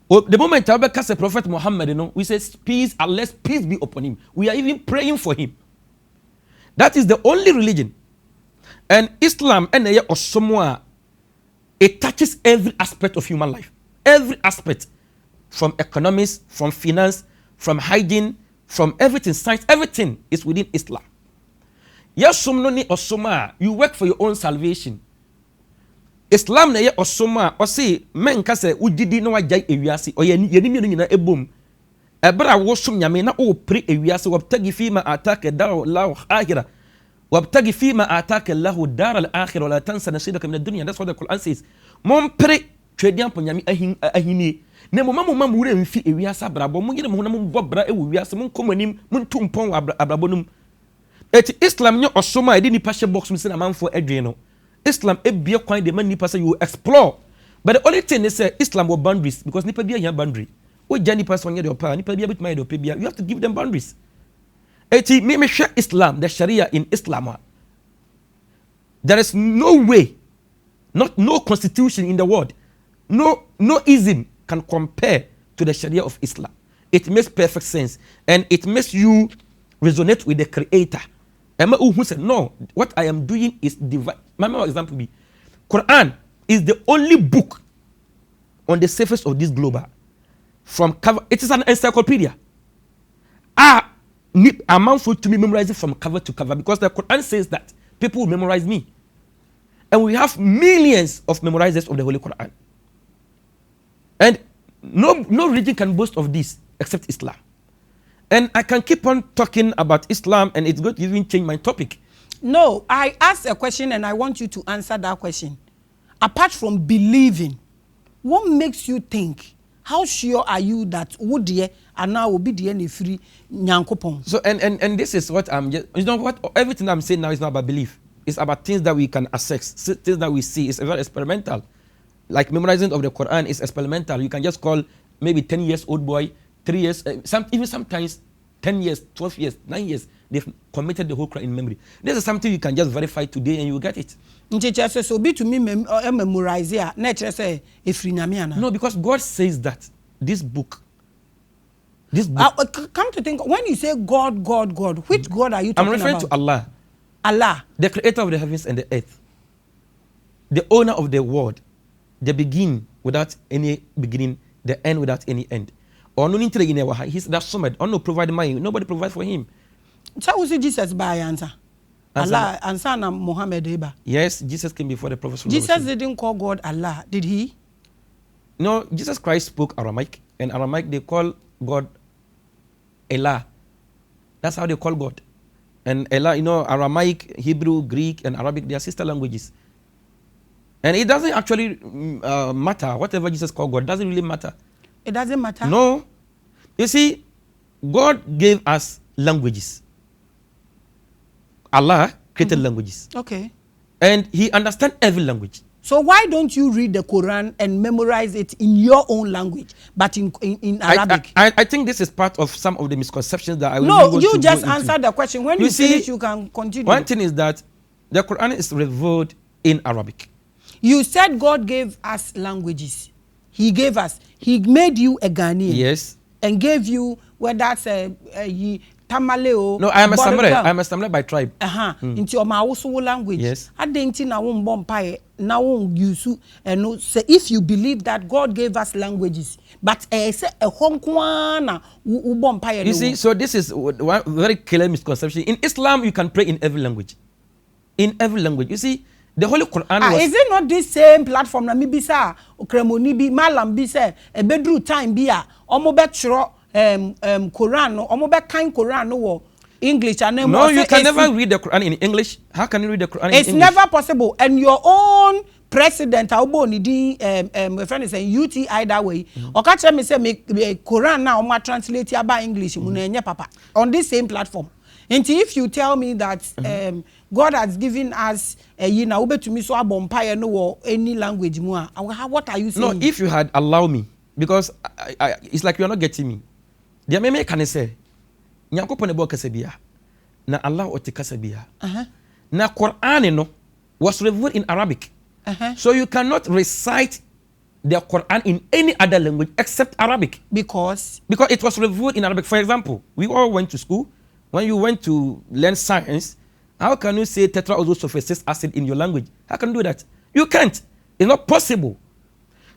The moment I cast a Prophet Muhammad, we say peace, unless peace be upon him. We are even praying for him. That is the only religion. And Islam, it touches every aspect of human life. Every aspect. From economics, from finance, from hygiene, from everything, science, everything is within Islam. You work for your own salvation. Islam na ye osoma o say men ka say ugidi na wajai ewiase o ye ni nyina ebom ebra wo som nyame na o pre ewiase wabtagi fi ma ataka dar Allah akhirah wabtagi fi ma ataka Allah dar al akhirah wala tansa nasibaka min ad-dunya. That's what the Quran says. Mon pre twedian po nyame ahini na mo mamu wure mfi ewiase abrabo mo yire mo na mo bobra e wiase mo komanim mo ntumpon abrabo num eti Islam nye osoma e di ni pashe box mi se na manfo edwe no. Islam be quite the man nipa say you explore. But the only thing is Islam will boundaries because nipa be a boundary. O jani person get your power, nipa be bit my do you have to give them boundaries. Eti me share Islam, the Sharia in Islam. There is no way, no constitution in the world, no ism can compare to the Sharia of Islam. It makes perfect sense and it makes you resonate with the Creator. Who said, no, what I am doing is divine. My example be, Quran is the only book on the surface of this globe. From cover, it is an encyclopedia. I'm mindful to be memorized from cover to cover because the Quran says that people will memorize me. And we have millions of memorizers of the Holy Quran. And no religion can boast of this except Islam. And I can keep on talking about Islam and it's going to even change my topic. No, I asked a question and I want you to answer that question. Apart from believing, what makes you think? How sure are you that Woodie and now will be the any free Nyankopon? So and this is what I'm just, you know what, everything I'm saying now is not about belief. It's about things that we can assess, things that we see. It's very experimental. Like memorizing of the Quran is experimental. You can just call maybe 10 years old boy, 3 years, even sometimes 10 years, 12 years, 9 years, they've committed the whole Quran in memory. This is something you can just verify today and you get it. So be to me memorize here. No, because God says that this book. Come to think, when you say God, which God are you talking about? I'm referring to Allah. Allah. The creator of the heavens and the earth. The owner of the world. The beginning without any beginning, the end without any end. Or no interest in our he's that summit. Or no provide money. Nobody provide for him. So we see Jesus by answer. Allah answer na Muhammad Eba. Yes, Jesus came before the Prophet. Jesus didn't call God Allah, did he? No, Jesus Christ spoke Aramaic. And Aramaic they call God Allah. That's how they call God. And Allah, you know, Aramaic, Hebrew, Greek, and Arabic, they are sister languages. And it doesn't actually matter. Whatever Jesus called God doesn't really matter. It doesn't matter? No. You see, God gave us languages. Allah created languages. Okay. And he understands every language. So why don't you read the Quran and memorize it in your own language, but in Arabic? I think this is part of some of the misconceptions that I will No, you just answer the question. When you finish, you can continue. One thing is that the Quran is revealed in Arabic. You said God gave us languages. He gave us. He made you a Ghanaian. Yes. And gave you, whether that's a Tamaleo. No, I am a Samre. I am a Samre by tribe. Into your Mausu language. Yes. I didn't know Bompire. Now you and say if you believe that God gave us languages, but a Hong Kong Bompire. You see, so this is one very clear misconception. In Islam, you can pray in every language. In every language. You see, the Holy Quran was... Is it not this same platform? Na mibisa, Ukremoni bi, Mallam bi se, bedru time biya, omo bet shro Quran, omo bet kind Quran no English and then no, you can never read the Quran in English. How can you read the Quran in English? It's never possible. And your own president, my friend is saying UTI that way. Me say Quran now, translate by English, papa on this same platform. And if you tell me that God has given us you know to me so abompire no any language more, what are you saying? No, if you had allowed me, because it's like you are not getting me. The meme can say, Nyankopon ebo kasabia, na Allah oti kasabia. Na Quran no was revealed in Arabic. So you cannot recite the Quran in any other language except Arabic. Because it was revealed in Arabic. For example, we all went to school. When you went to learn science, how can you say tetraoxosulfuric acid in your language? How can you do that? You can't. It's not possible.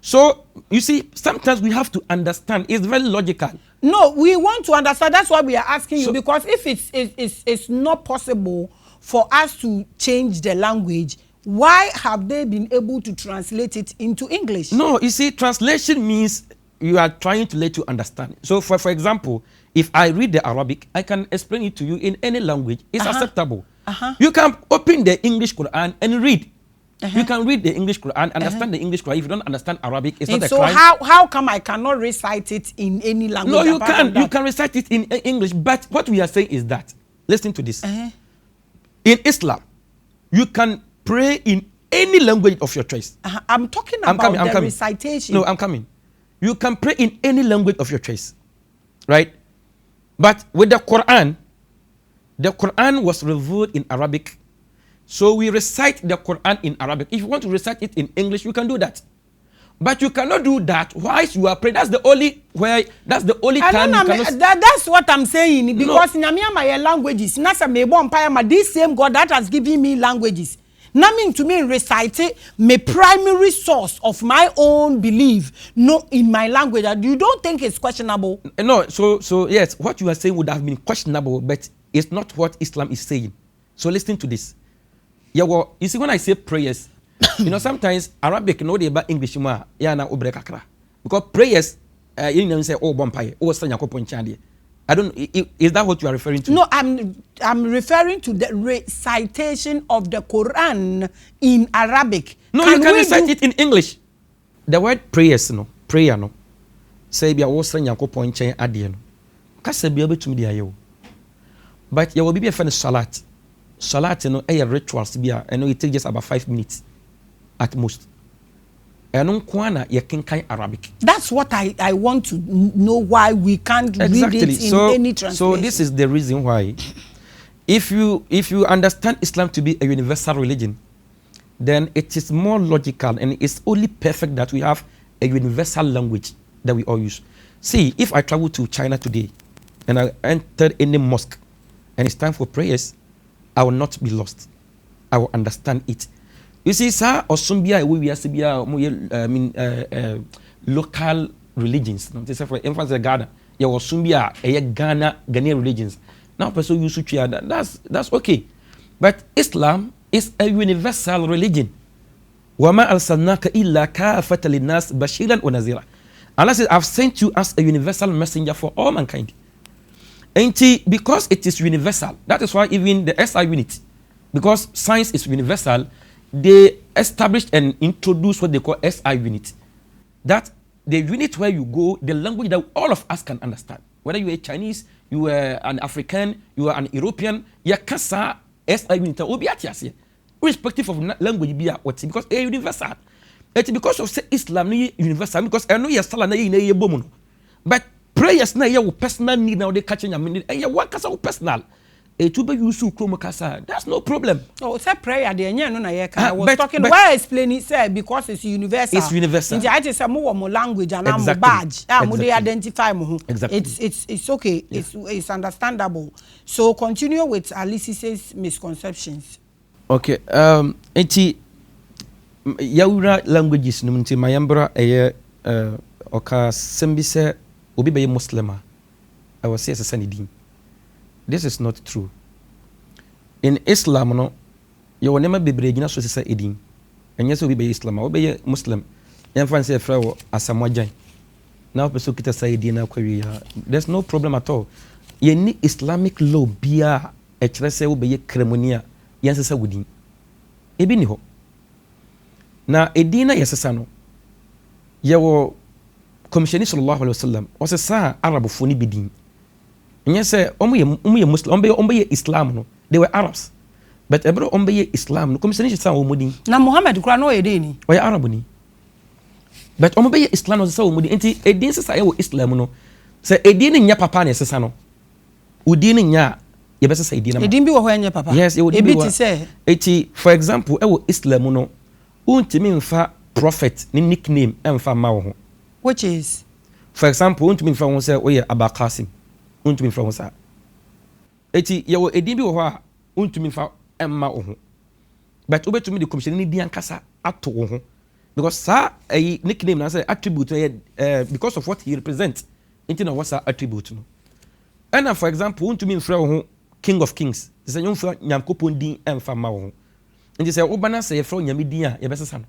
So, you see, sometimes we have to understand. It's very logical. No, we want to understand. That's why we are asking you. Because if it's not possible for us to change the language, why have they been able to translate it into English? No, you see, translation means you are trying to let you understand. So, for example, if I read the Arabic, I can explain it to you in any language. It's acceptable. You can open the English Quran and read. You can read the English Quran, understand the English Quran. If you don't understand Arabic, it's not a crime. So how come I cannot recite it in any language? No, you can. You can recite it in English. But what we are saying is that, listen to this. In Islam, you can pray in any language of your choice. I'm talking about the recitation. No, I'm coming. You can pray in any language of your choice, right? But with the Quran was revealed in Arabic. So we recite the Quran in Arabic. If you want to recite it in English, you can do that. But you cannot do that whilst you are praying. That's the only time you cannot... That's what I'm saying. Because in my languages, this same God that has given me languages. Nothing to me recite my primary source of my own belief, no, in my language. You don't think it's questionable? No, so yes, what you are saying would have been questionable, but it's not what Islam is saying. So listen to this. Yeah, well, you see, when I say prayers, you know, sometimes Arabic no they about English ma ya na obre kakra. Because prayers, you know, say oh bompaye, oh sanya ko ponchande. I don't. Is that what you are referring to? No, I'm referring to the recitation of the Quran in Arabic. No, you can recite it in English. The word prayers, no, prayer, no. Say be a wo sanya ko ponchen ade no. Kasa be obetumi dia ye. But you will be a fan of salat. Salat, you know, a rituals be a, and it takes just about 5 minutes at most. And you can kind Arabic. That's what I want to know, why we can't read it in any translation. So this is the reason why, if you understand Islam to be a universal religion, then it is more logical and it's only perfect that we have a universal language that we all use. See, if I travel to China today and I enter any mosque and it's time for prayers, I will not be lost. I will understand it. You see, sir, or Sumbia, we are local religions. For instance, Ghana, you are Sumbia, Ghanaian religions. Now, person use that's okay. But Islam is a universal religion. وَمَا أَرْسَلْنَاكَ إِلَّا كَافَةً لِلنَّاسِ بَشِيرًا وَنَذِيرًا. Allah says, I've sent you as a universal messenger for all mankind. And because it is universal, that is why even the SI unit, because science is universal, they established and introduced what they call SI unit. That the unit where you go, the language that all of us can understand. Whether you are Chinese, you are an African, you are an European, you can say SI unit, irrespective of language, because it's universal. It's because of Islam universal, because I know you're still but prayers na your personal need now they catching your minute and your work as personal. That's no problem. Oh, it's a prayer. I was talking why explain it, sir, because it's universal. It's universal. It's a more language and I'm a badge. They identify exactly. It's okay. Yeah. It's understandable. So continue with Cissey'S misconceptions. Okay. Yaura languages numunti mayambra oka sembise obi be Muslima. I was say sanidin. This is not true. In Islam, no, you will never be breaking us with edin. And yes, we be Islam, or be Muslim. And fancy a flower as a Mojan. Now, Pesukita say dinner query. There's no problem at all. You need Islamic law, be a trese will be a cremonia. Yes, a wedding. Ebiniho. Now, Edina Yasano. Yawo Commissioner Sallallahu Alaihi Wasallam was a sa Arab funny bidding. And you say, Omu Muslim, Ombe Islam, no. They were Arabs. But ebro Ombe Islam, no. Come say, Nisha Omudi. Na Muhammad Qur'an no edeni. Oye Arabuni. But Ombe Islam no say Omudi. Enti edin se say Islam no. Say edin nya papa na sesa no. Udin nya ye be say edin na. Edin bi wo ho nya papa. Yes, e bi ti say. Eti for example, Islam no. Untimi mfa prophet ni nickname emfa ma wo ho. Which is, for example, untimi mfa won say oye Abakasim. Untimi mfa won sa. Eti ye wo edin bi wo ho a untimi mfa emma wo ho. But obetumi the commission ni di ankasa ato wo ho. Because sa a nickname na say attribute because of what he represents. Inti na what's attribute no. And for example, untumi mfa wo ho King of Kings. Say you mfa Nyankopon din emfa ma wo ho. Inti say obana say fra Nyame din a ye besesa no.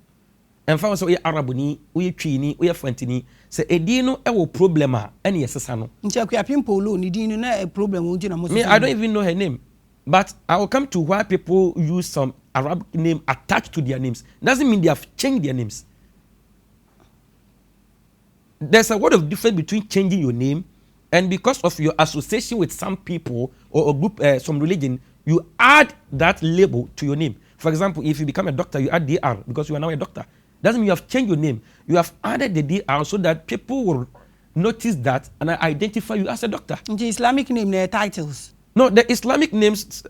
Emfa so ye Arabuni, we twini, we fantini. Say edin no e wo problem a ene yesesa no. Nti akuapim polo ni din no na a problem wonti na mo. Me, I don't even know her name. But I will come to why people use some Arabic name attached to their names. Doesn't mean they have changed their names. There's a word of difference between changing your name and because of your association with some people or a group, some religion, you add that label to your name. For example, if you become a doctor, you add DR because you are now a doctor. Doesn't mean you have changed your name. You have added the DR so that people will notice that and identify you as a doctor. The Islamic name, their titles. No, the Islamic names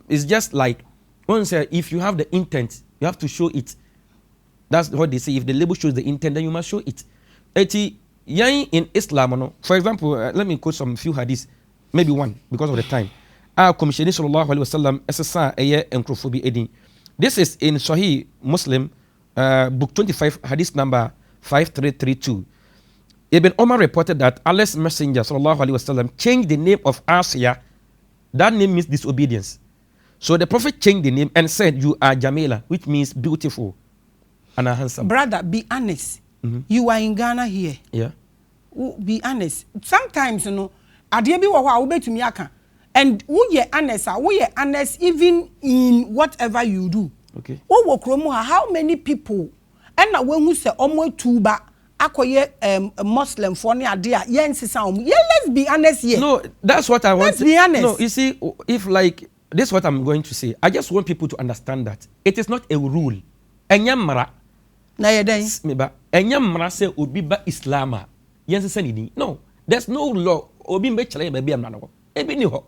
is just like, once if you have the intent, you have to show it. That's what they say. If the label shows the intent, then you must show it. In Islam, no? For example, let me quote some few hadiths, maybe one because of the time. Commissioner sallallahu alaihi wasallam SSA eye encrophobi edin. This is in Sahih Muslim, book 25, hadith number 5332. Ibn Omar reported that Allah's Messenger sallallahu alaihi wasallam changed the name of Asiya. That name means disobedience. So the Prophet changed the name and said, "You are Jamila," which means beautiful and handsome. Brother, be honest. You are in Ghana here. Yeah. Be honest. Sometimes, you know, adeɛ bi wɔ hɔ a wobɛtumi aka. And we are honest even in whatever you do. Okay. How many people and now when we say tuba akoye Muslim for ne ade let's be honest here. No, that's what I want. Let's be honest. No, you see, if like this is what I'm going to say. I just want people to understand that it is not a rule. Enyamra na yeden meba enyamra say obi ba Islama. Yense say no, there's no law obi mbe chale ba bia no. Ebi ni ho.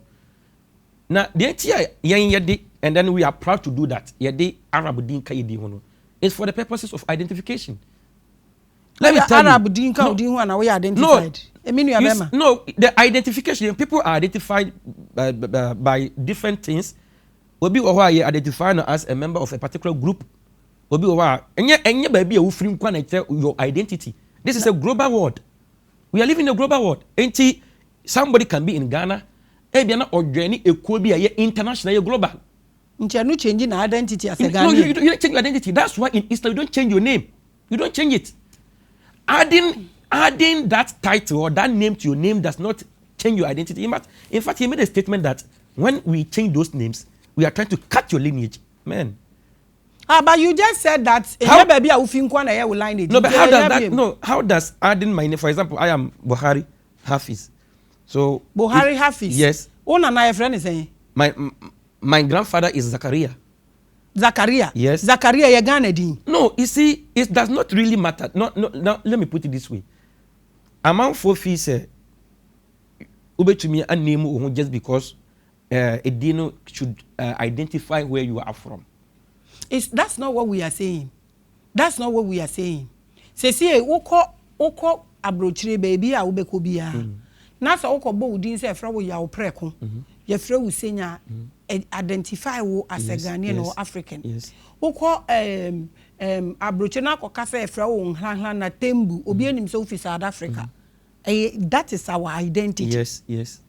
Na the tia yen yede and then we are proud to do that. Yede Arab din ka yedi hono. It's for the purposes of identification. Let me tell Arab you. din ka din ho na we identified. No, the identification, people are identified by different things. Obi owa ye identified as a member of a particular group. Obi owa enye baby e wo free nkwa na your identity. This is a global world. We are living in a global world. Enti somebody can be in Ghana, e bia na odwani ekuo bi ye international, ye global. Nti anu change na identity as a Ghanaian. No, you don't change your identity. That's why in Islam you don't change your name. You don't change it. Adding that title or that name to your name does not change your identity. In fact, he made a statement that when we change those names, we are trying to cut your lineage. Man. But you just said that How, baby lineage. No, but how does that? No, how does adding my name? For example, I am Buhari Hafiz. So Buhari Hafiz. Yes. My friend is saying. My grandfather is Zakaria. Zakaria. Yes. Zakaria Yaganedi. No, you see, it does not really matter. No, let me put it this way. Among four fees, ube to me a name just because a dino should identify where you are from. That's not what we are saying. That's not what we are saying. Say, oko abrochire baby a ube kobia. Nasa oko bo udin se fra wo ya opreko. Ye fra wo senya identify wo as a Ghanaian or African. Yes. Oko abrochire na ko kasa e fra wo nhlanhlan na tembu obi anim se office South Africa. That is our identity. Yes.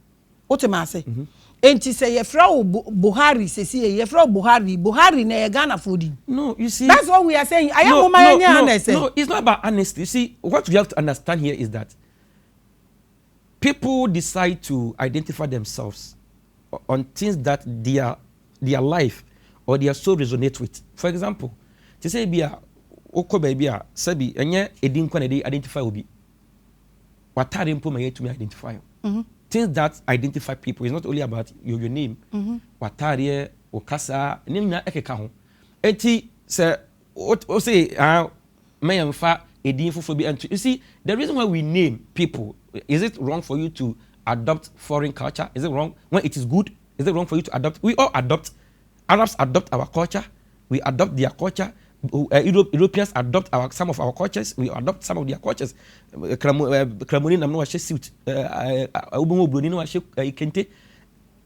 What am I saying? Enti say ye fra Buhari Cissey'S ye fra Buhari na Ghana fooding. No, you see. That's what we are saying. No, it's not about honesty. You see, what we have to understand here is that people decide to identify themselves on things that their life or their soul resonate with. For example, to say bia oko baby a sabi enye edin kwa na dey identify obi. Watare mpo ma yet to me identify. things that identify people. It's not only about your name, watare, okasa, name na ekeka ho. Enti say what say mayamfa edin fufu bi ento. You see, the reason why we name people, is it wrong for you to adopt foreign culture? Is it wrong when it is good? Is it wrong for you to adopt? We all adopt. Arabs adopt our culture. We adopt their culture. Europeans adopt some of our cultures. We adopt some of their cultures.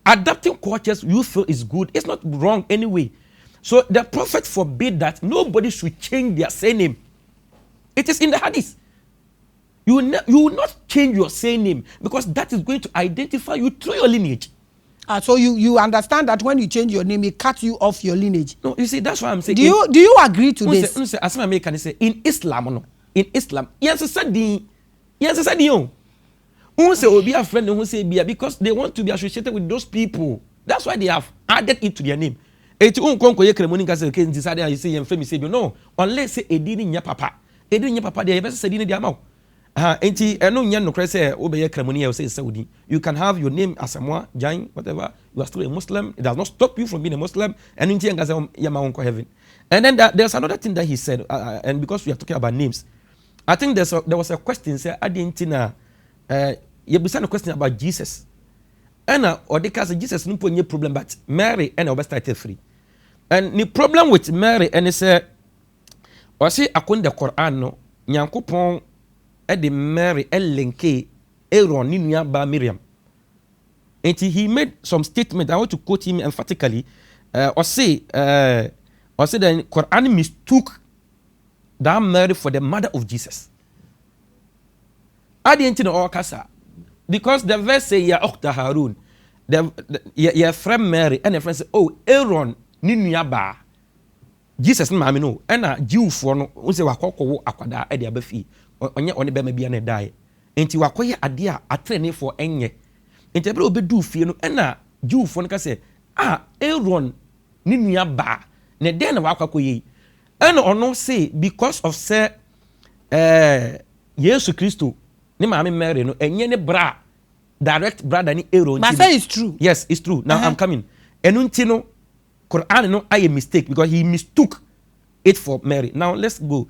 Adopting cultures you feel is good. It's not wrong anyway. So the Prophet forbade that nobody should change their surname. It is in the hadith. You will not change your surname because that is going to identify you through your lineage. So you understand that when you change your name, it cuts you off your lineage. No, you see, that's why I'm saying. Do you agree to this? As I can say in Islam, no, in Islam, yes, I said the who say be a friend who say be because they want to be associated with those people. That's why they have added it to their name. It won't come to your say decided you say and family say no, unless say edini nya papa. Edini nya papa they best say edini dia mau. Enti eno nya no kre say obeye kremoni say Saudi. You can have your name as Asamoah, Jain, whatever. You are still a Muslim. It does not stop you from being a Muslim. And enti anga say yama wonko heaven. And then there's another thing that he said, and because we are talking about names, I think there was a question say adintina you a question about Jesus. And or the case Jesus no any problem, but Mary and obe started free. And the problem with Mary and say or say akon the Quran no Nyankopon e de Mary elenke Aaron ni nua ba Miriam. And he made some statement. I want to quote him emphatically. Or say the Quran mistook that Mary for the mother of Jesus. I didn't know all kasa. Because the verse say ya Ukhta Harun, your friend Mary and a friend say, oh Aaron ni nua ba Jesus ni maame no na Jew for no unse wakoko akwada e de abafi onye one be ma bia na dai enti wakoye ade a atrene for enye enti ebe obedu fie no na Jew for no ka say Aaron ni nua ba na de na wakoye and ono say because of say Jesus Christo ni maame Mary no enye ne bra direct brother ni Aaron. But say it's true. Yes, it's true. Now I'm coming. Enunti no Quran no a mistake because he mistook it for Mary. Now let's go.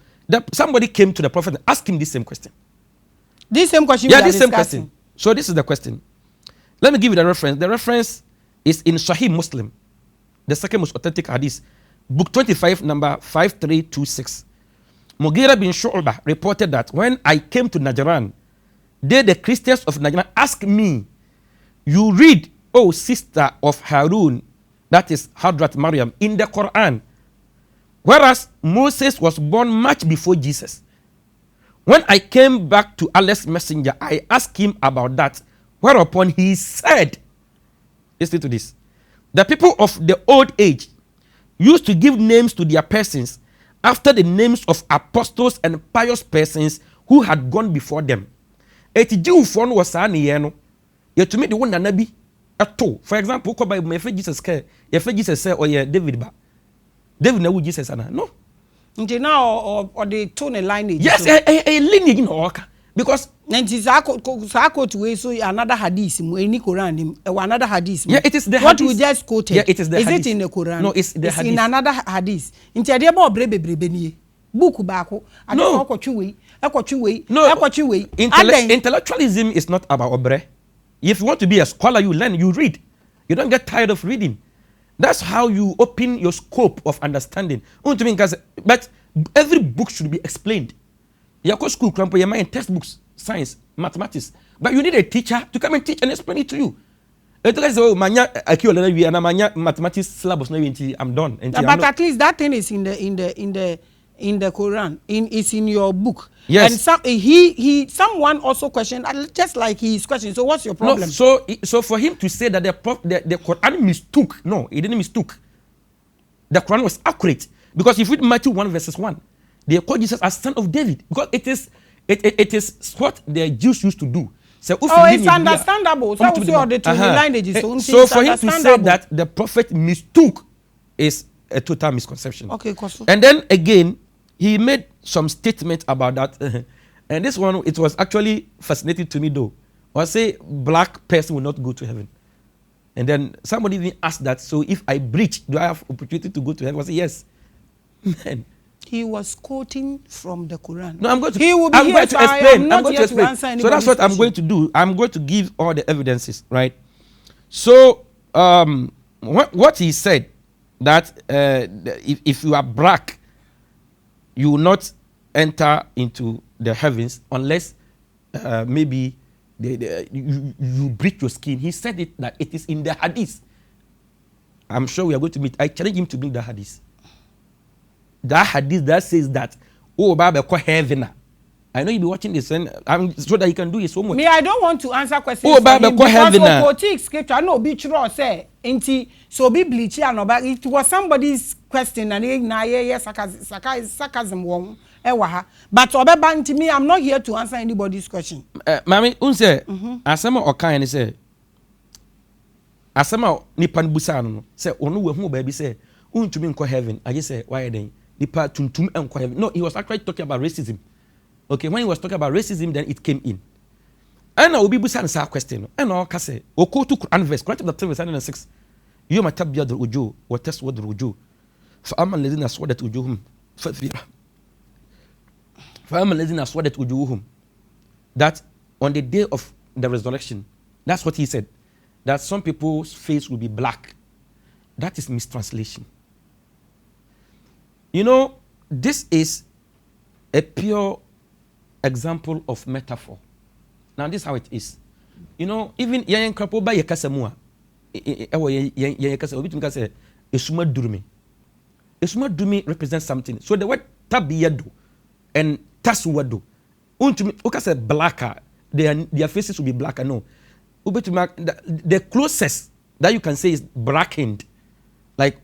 Somebody came to the Prophet and asked him this same question. This same question. Yeah, this same question. So this is the question. Let me give you the reference. The reference is in Sahih Muslim, the second most authentic hadith, book 25, number 5326. Mughira bin Shu'bah reported that when I came to Najran, the Christians of Najran asked me, you read, oh sister of Harun, that is Hadrat Maryam, in the Quran, whereas Moses was born much before Jesus. When I came back to Allah's messenger, I asked him about that, whereupon he said, listen to this, the people of the old age used to give names to their persons after the names of apostles and pious persons who had gone before them. Eti Jew for no was no. Yet to make the one nabi at all. For example, by my Jesus care, if Jesus say or David ba. David na Jesus ana. No. Nti now or the tone lineage. Yes, a lineage in orca. Because nti sa quote we so another hadith mu any Quran another hadith. Yeah, it is the what hadith. we just quoted. Yeah, it is the is hadith. Is it in the Quran? No, it's the hadith. In another hadith. Nti ade ba obrebe nie. Book baako. No. No. Intellectualism is not about obre. If you want to be a scholar, you learn, you read. You don't get tired of reading. That's how you open your scope of understanding. But every book should be explained. You go school, you mind textbooks, science, mathematics. But you need a teacher to come and teach and explain it to you. Mathematics syllabus, I'm done. But at least that thing is in the Quran, it's in your book. Yes. And someone also questioned, just like he's questioning. So what's your problem? No, so for him to say that the Quran mistook, no, he didn't mistook. The Quran was accurate because if you read Matthew 1 verses 1, they call Jesus as son of David because it is what the Jews used to do. So it's understandable. So for him to say that the prophet mistook is a total misconception. Okay, and then again, he made some statement about that. And this one, it was actually fascinating to me though. or say black person will not go to heaven. And then somebody even asked that, so if I breach, do I have opportunity to go to heaven? I say yes. Man. He was quoting from the Quran. No, I'm going to. He will be I'm here, going to so I explain. am not I'm going to here to explain. answer So that's what I'm question. going to do. I'm going to give all the evidences, right? So what he said, that if you are black, you will not enter into the heavens unless maybe you breach your skin. He said it that it is in the hadith. I'm sure we are going to meet. I challenge him to bring the hadith. That hadith that says that, oh, Baba, call heaven. I know you'll be watching this, and so that you can do his homework. Me, I don't want to answer questions. Oh, Baba, call heaven. Because scripture, no, be true, say, inti, so be bleach, no, but it was somebody's question, and sarcasm, but to me, I'm not here to answer anybody's question. Mami, unse, asema okanye say, asema nipan busa no, say, onu we hu baby say, untumi nko heaven. I just say, why then? Nipa tuntum enko heaven. No, he was actually talking about racism. Okay, when he was talking about racism, then it came in. And obi busa nsa question. And all ka say, oko to Quran verse, Quran chapter 3 verse 106. Yoma tabyad al-wujuh wa taswad al-wujuh. Fa amma alladhina aswadat wujuhum fadhira. Fa amma alladhina aswadat wujuhum. That on the day of the resurrection, that's what he said. That some people's face will be black. That is mistranslation. You know, this is a pure example of metaphor. Now, this is how it is. You know, even Yan Krapoba Yakasamua, Esuma Durumi. Esuma Durumi represents something. So the word Tabiyadu and Tasuwadu, Ukasa blacker, their faces will be blacker. No. The closest that you can say is blackened. Like,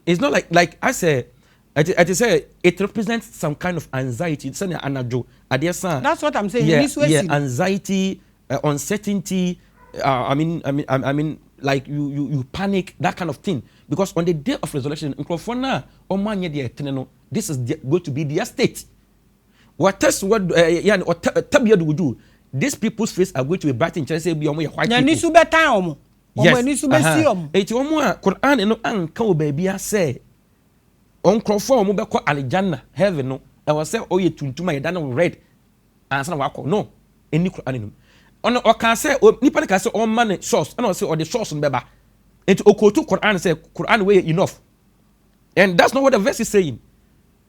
it's not like I say, it represents some kind of anxiety. That's what I'm saying. Yeah, anxiety, uncertainty. I mean, like you panic, that kind of thing. Because on the day of resurrection, this is going to be their state. What else? What Tabiyad would do? These people's face are going to be bright in Chelsea. Be white people. Yes. It's Quran no anka baby say. On crofo mo be ko aljanna heaven no. I was say oh ye tuntuma ye dan red. Answer wa ko no. Any Quran no. On o can say nipa can say on man source. And I say or the source no beba. It okoto Quran say Quran way enough. And that's not what the verse is saying.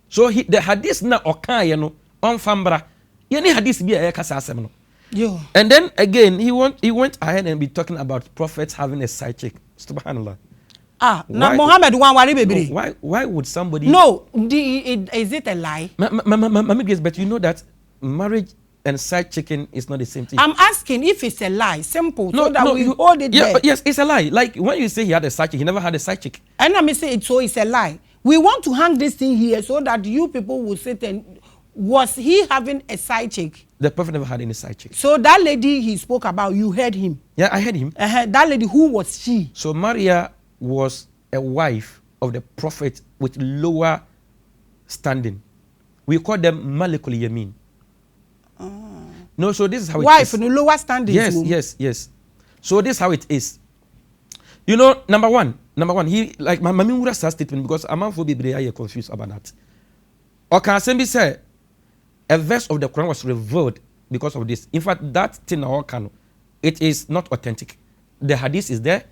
So the hadith na okan ye no on fambra. Ye ni hadith bi e kasa asem no. Yo. And then again, he went ahead and be talking about prophets having a side chick. Subhanallah. Now Muhammad one worry baby. Why would somebody? No, is it a lie? Maame Grace, but you know that marriage and side chicking is not the same thing. I'm asking if it's a lie. Simple. So that we hold it there. Yes, it's a lie. Like when you say he had a side chick, he never had a side chick. And I say it, so it's a lie. We want to hang this thing here so that you people will sit and. Was he having a side chick? The prophet never had any side chick. So that lady he spoke about, you heard him? Yeah, I heard him. That lady, who was she? So Maria was a wife of the prophet with lower standing. We call them Malikul Yamin. No, so this is how it is. Wife in lower standing. Yes. So this is how it is. You know, number one, he like my Mamimura statement because a man for be confused about that. Okay, Asembi said a verse of the Quran was revealed because of this. In fact, that thing it is not authentic. The hadith is there.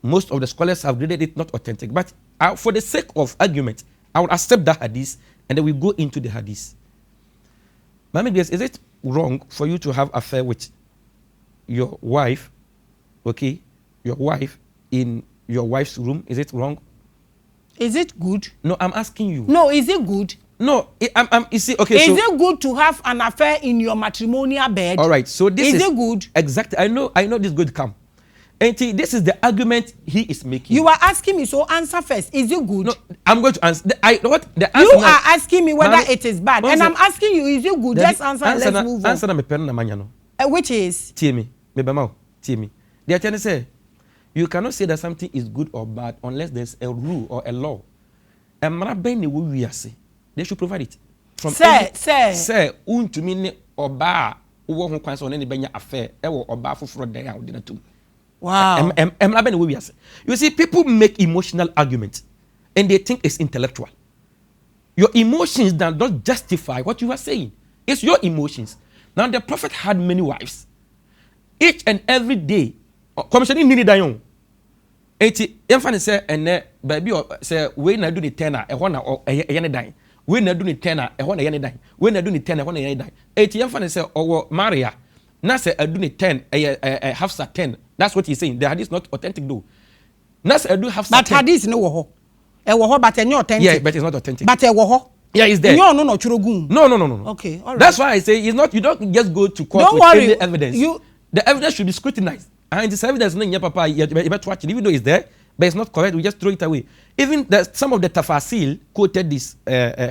Most of the scholars have graded it not authentic. But for the sake of argument, I will accept that hadith and then we go into the hadith. Maame Grace, is it wrong for you to have affair with your wife, okay, your wife in your wife's room? Is it wrong? Is it good? No, I'm asking you. No, is it good? No, you see, okay. Is it good to have an affair in your matrimonial bed? All right, so this is it good? Exactly. I know this is going to come. And this is the argument he is making. You are asking me, so answer first. Is it good? No, I'm going to answer. The answer you are asking me whether it is bad, and I'm asking you, is it good? Just answer. Let's move on. Answer me pen na manyano. Which is? Tie me, tie me. They are trying to say, you cannot say that something is good or bad unless there's a rule or a law. They should provide it. From Sir, untumi ne oba wo ho kwan so ne benya affair e wo oba foforo dan a wo de na tum. Wow. You see, people make emotional arguments and they think it's intellectual. Your emotions do not justify what you are saying. It's your emotions. Now, the prophet had many wives. Each and every day, commissioning Nini Dayon. 80, infant say, and baby say, we na do the tenor, a one or a yen dine. We na do the tenor, a one a yen dine. We na do the tenor, one a yen dine. 80 infant say, oh, Maria. Now say, I do the 10, a half 10. That's what he's saying. The hadith is not authentic though. Now say, I do half. But hadith no woho. But it's not authentic. Yeah, but it's not authentic. But woho. Yeah, it's there. No. No. Okay, all right. That's why I say it's not. You don't just go to court with any evidence. The evidence should be scrutinized. And this evidence, no, papa, you better watch it. Even though it's there, but it's not correct, we just throw it away. Even some of the tafasil quoted this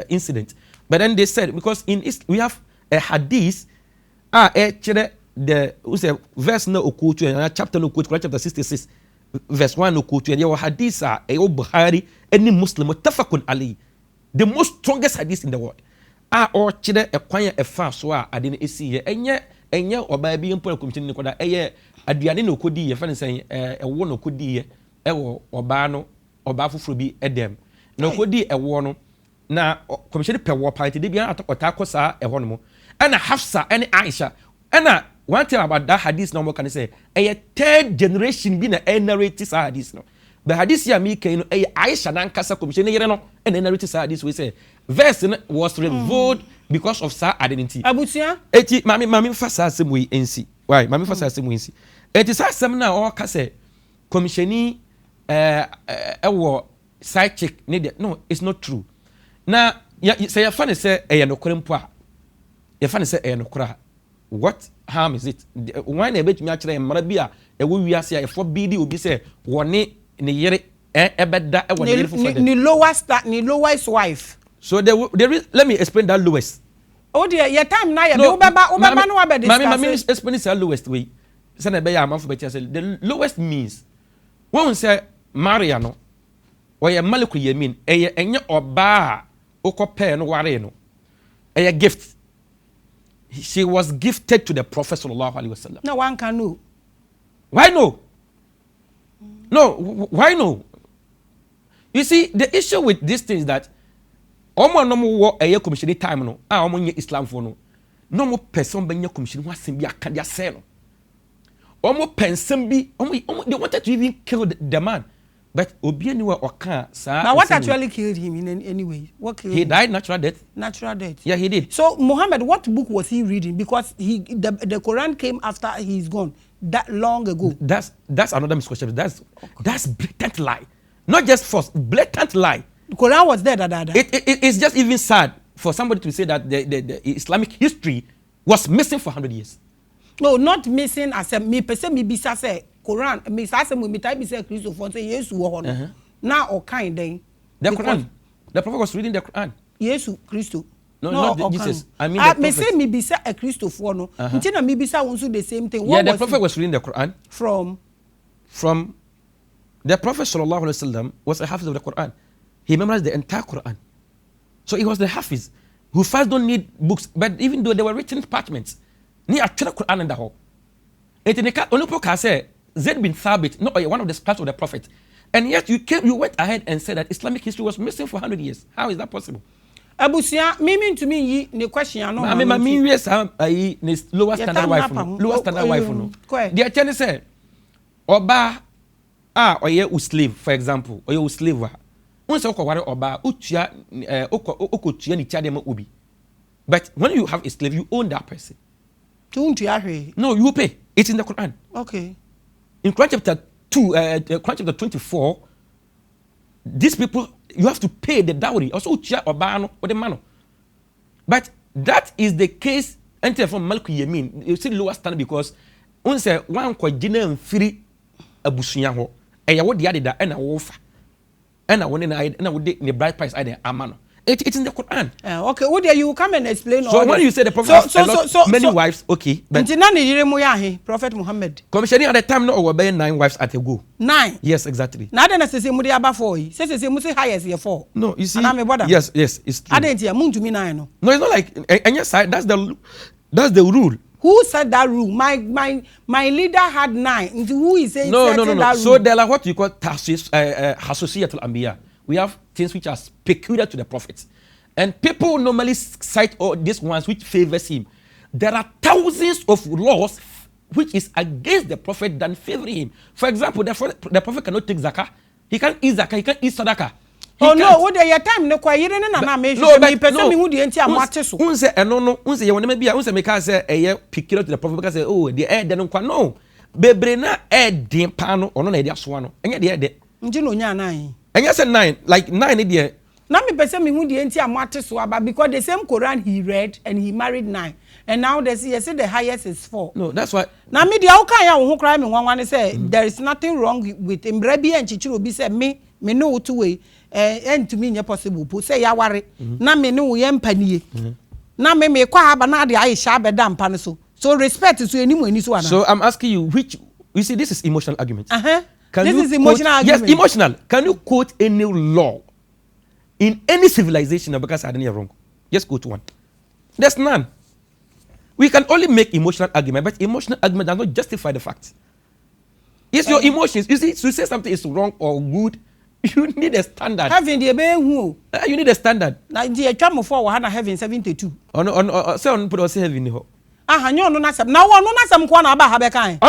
incident, but then they said because we have a hadith, the verse no okutu and chapter no okutu, chapter 66, verse 1 no okutu, and your hadith are Buhari, any Muslim, tafakun ali. The most strongest hadith in the world. Or chide a kwanya a fast wa I didn't see enye or by being put a commission koda aduane no kodi ye fan say e wo no kodi ye e wo oba no oba foforo bi edem no kodi e wo no na commission pe wo party de bia atokota kosa e ho no mo na Hafsa and Aisha na one thing about that hadith no mo can say third generation bi na narrate this hadith no. The hadith here me can Aisha nan kasa commission yere no and narrative hadith we say verse was revealed because of sa identity. Abutia eti mami fa sa asem we ensi. Why? Mami fa sa asem we ensi. Eti sa asem na o ka say commissioni wo side chick ne no, it's not true. Na say ya fa ne say no korempo a. Ya fa ne say no kora. What harm is it? Why na betumi a kire mara bi a e wo wiase a e for bi di obi say woni ni yere ebeda e woni yere for ni lowest wife. So there is, let me explain that lowest. Oh dear, your time now you obeba no about this. Mami explain the lowest way. Say na be ya man for better say the lowest means when we say Mariano or ya maliku yemin enye oba okope no ware no a gift. She was gifted to the Prophet sallallahu alaihi wasallam. No one can know. Why no? No, why no? You see, the issue with this thing is that omo no mo wo eye commission time no omo nye Islam for no mo person benya commission ho asem bi aka dia say no omo pensem bi omo they wanted to even kill the man, but obi anywhere oka sa. Now what actually killed him in any way? What killed him? He died natural death. Natural death. Yeah, he did. So Muhammad, what book was he reading? Because the Quran came after he's gone that long ago. That's another misconception. That's blatant lie. Not just false, blatant lie. The Quran was there, It's just even sad for somebody to say that the Islamic history was missing for 100 years. No, not missing as a me person me bisa say Quran me say me type be say Christopher say yes wo no. Now or kind then. The Quran. The prophet was reading the Quran. Yes, Christo. No, not Jesus. I mean me say me bisa a Christopher no. Until me bisa also the same thing. Yeah, the prophet was reading the Quran from the Prophet sallallahu alaihi wasallam was a Hafiz of the Quran. He memorized the entire Quran. So he was the Hafiz who first don't need books, but even though they were written parchments, ni actually Quran in the whole. It in the only book I say Zaid bin Thabit, no, one of the scholars of the Prophet, and yet you went ahead and said that Islamic history was missing for 100 years. How is that possible? Abusia, mean to me the question I know. I mean yes, I lower standard wife no. The attorney said, Oba or ye slave, for example, or you slave. Once you ware oba utua okotua ni tiade ma obi. But when you have a slave, you own that person. No, you pay. It's in the Quran. Okay. In Quran chapter 2, Quran chapter 24, these people, you have to pay the dowry. Also, utia oba no or the mano. But that is the case until from Malku Yemin. You see lower standard because once one kwa jina mfiri abusunya ho. Eya wo dia da na wo fa. And I want the bride price either amano. It's in the Quran. Okay, what you come and explain? So when you say the prophet has many wives, okay, but Prophet Muhammad commissioning at the time no over 9 wives at a go. 9. Yes, exactly. Now then, I say mudi about 4. Say must say highest here 4. No, you see. Yes, it's true. I didn't hear moon to me 9. No, it's not like and yes, that's the rule. Who said that rule? My leader had 9. Who is saying no. that So rule? there are what you call associated ambiya. We have things which are peculiar to the prophet. And people normally cite all these ones which favors him. There are thousands of laws which is against the prophet than favoring him. For example, the prophet cannot take zakah. He can't eat zakah. He can't eat sadaqah. No, what your time no kwa yire na me person me hu de enti amate so. Unse eno no, unse ye wonema bia, unse make say eye peculiar to the prophet because say oh the air de no kwa no. Bebre na air den pa no ono na ide aso no. Enye de de. Nji no nya 9. Enye say 9, like 9 de. Na me person me hu de enti amate so aba because the same Quran he read and he married 9. And now they say the highest is 4. No, that's why. Na me dia uka ya wo ho cry me nwanwan say there is nothing wrong with Mbrabi and Chichiro bi say me no to way to me possible po say ya ware na me ne wo ye mpanie na me kwa aba na de Aisha beda mpa ne so respect so enimu so ana. So I'm asking you which you see this is emotional argument. This is emotional argument. Yes, emotional. Can you quote any law in any civilization because I didn't wrong? Just quote one. There's none. We can only make emotional argument, but emotional argument does not justify the fact. It's your emotions. You see, to say something is wrong or good, you need a standard. Heaven the be hu. You need a standard. Na the twam for wa na heaven 72. Say on put us heaven ho. Nyo no na sam. Na wo no na sam ko na aba ha be kan.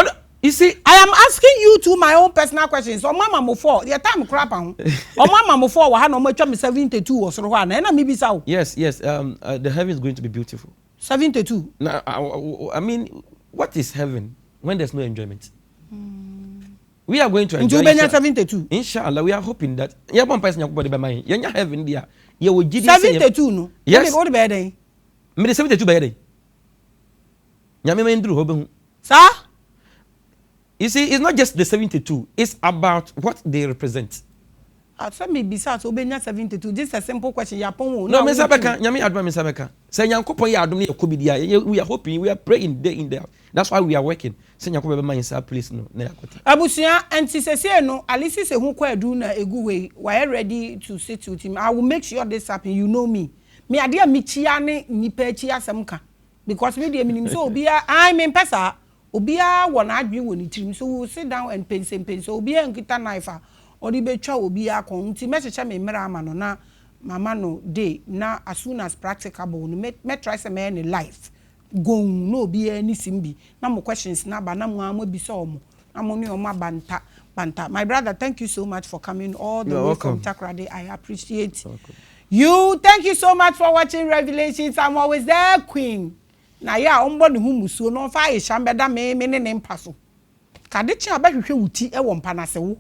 You see, I am asking you two my own personal questions. O mama mo 4, the time crap an. O mama mo 4 wa ha no mo twam 72 wo so ho na me bisa wo. Yes. The heaven is going to be beautiful. 72. Now, I mean, what is heaven when there's no enjoyment? We are going to enjoy. 72. Inshallah, we are hoping that. Yeah, one person you put by mine. You heaven there. You will give 72 no. Yes. What be there? Me 72 by there. Nyame me ndru hobe. Sir? You see, it's not just the 72. It's about what they represent. Say me bisa so obenya 72. This is a simple question. Ya pon no, me sabeka, nyame adoma me sabeka. Say nyankopon ya adom ne ekobidia. We are hoping, we are praying day in day out. That's why we are working. Say nyankopon be man inside place no na yakota. Abusia enti sese no, alisi se hu kwa edu na eguwe. We are ready to sit with him. I will make sure this happen. You know me. Me ade a michia ne nipa echi asemka. Because me dey minim so obia I mean pesa obia wona adwe woni tirim so we sit down and pense so obia nkita knife odi betwa obi akon nti mecheche me mra ama no na mama no day na as soon as practicable no me try say me life go no obi ani simbi na mo questions na ba na mo amabi so omo na mo ne omo banta. My brother, thank you so much for coming all the way from Takrade. I appreciate you. Thank you so much for watching Revelations. I'm always there, Queen. Na ya ombo ne hu musuo no fa Aisha mbeda me ne mpaso kade chi abahwehwe wuti e wo mpanase wo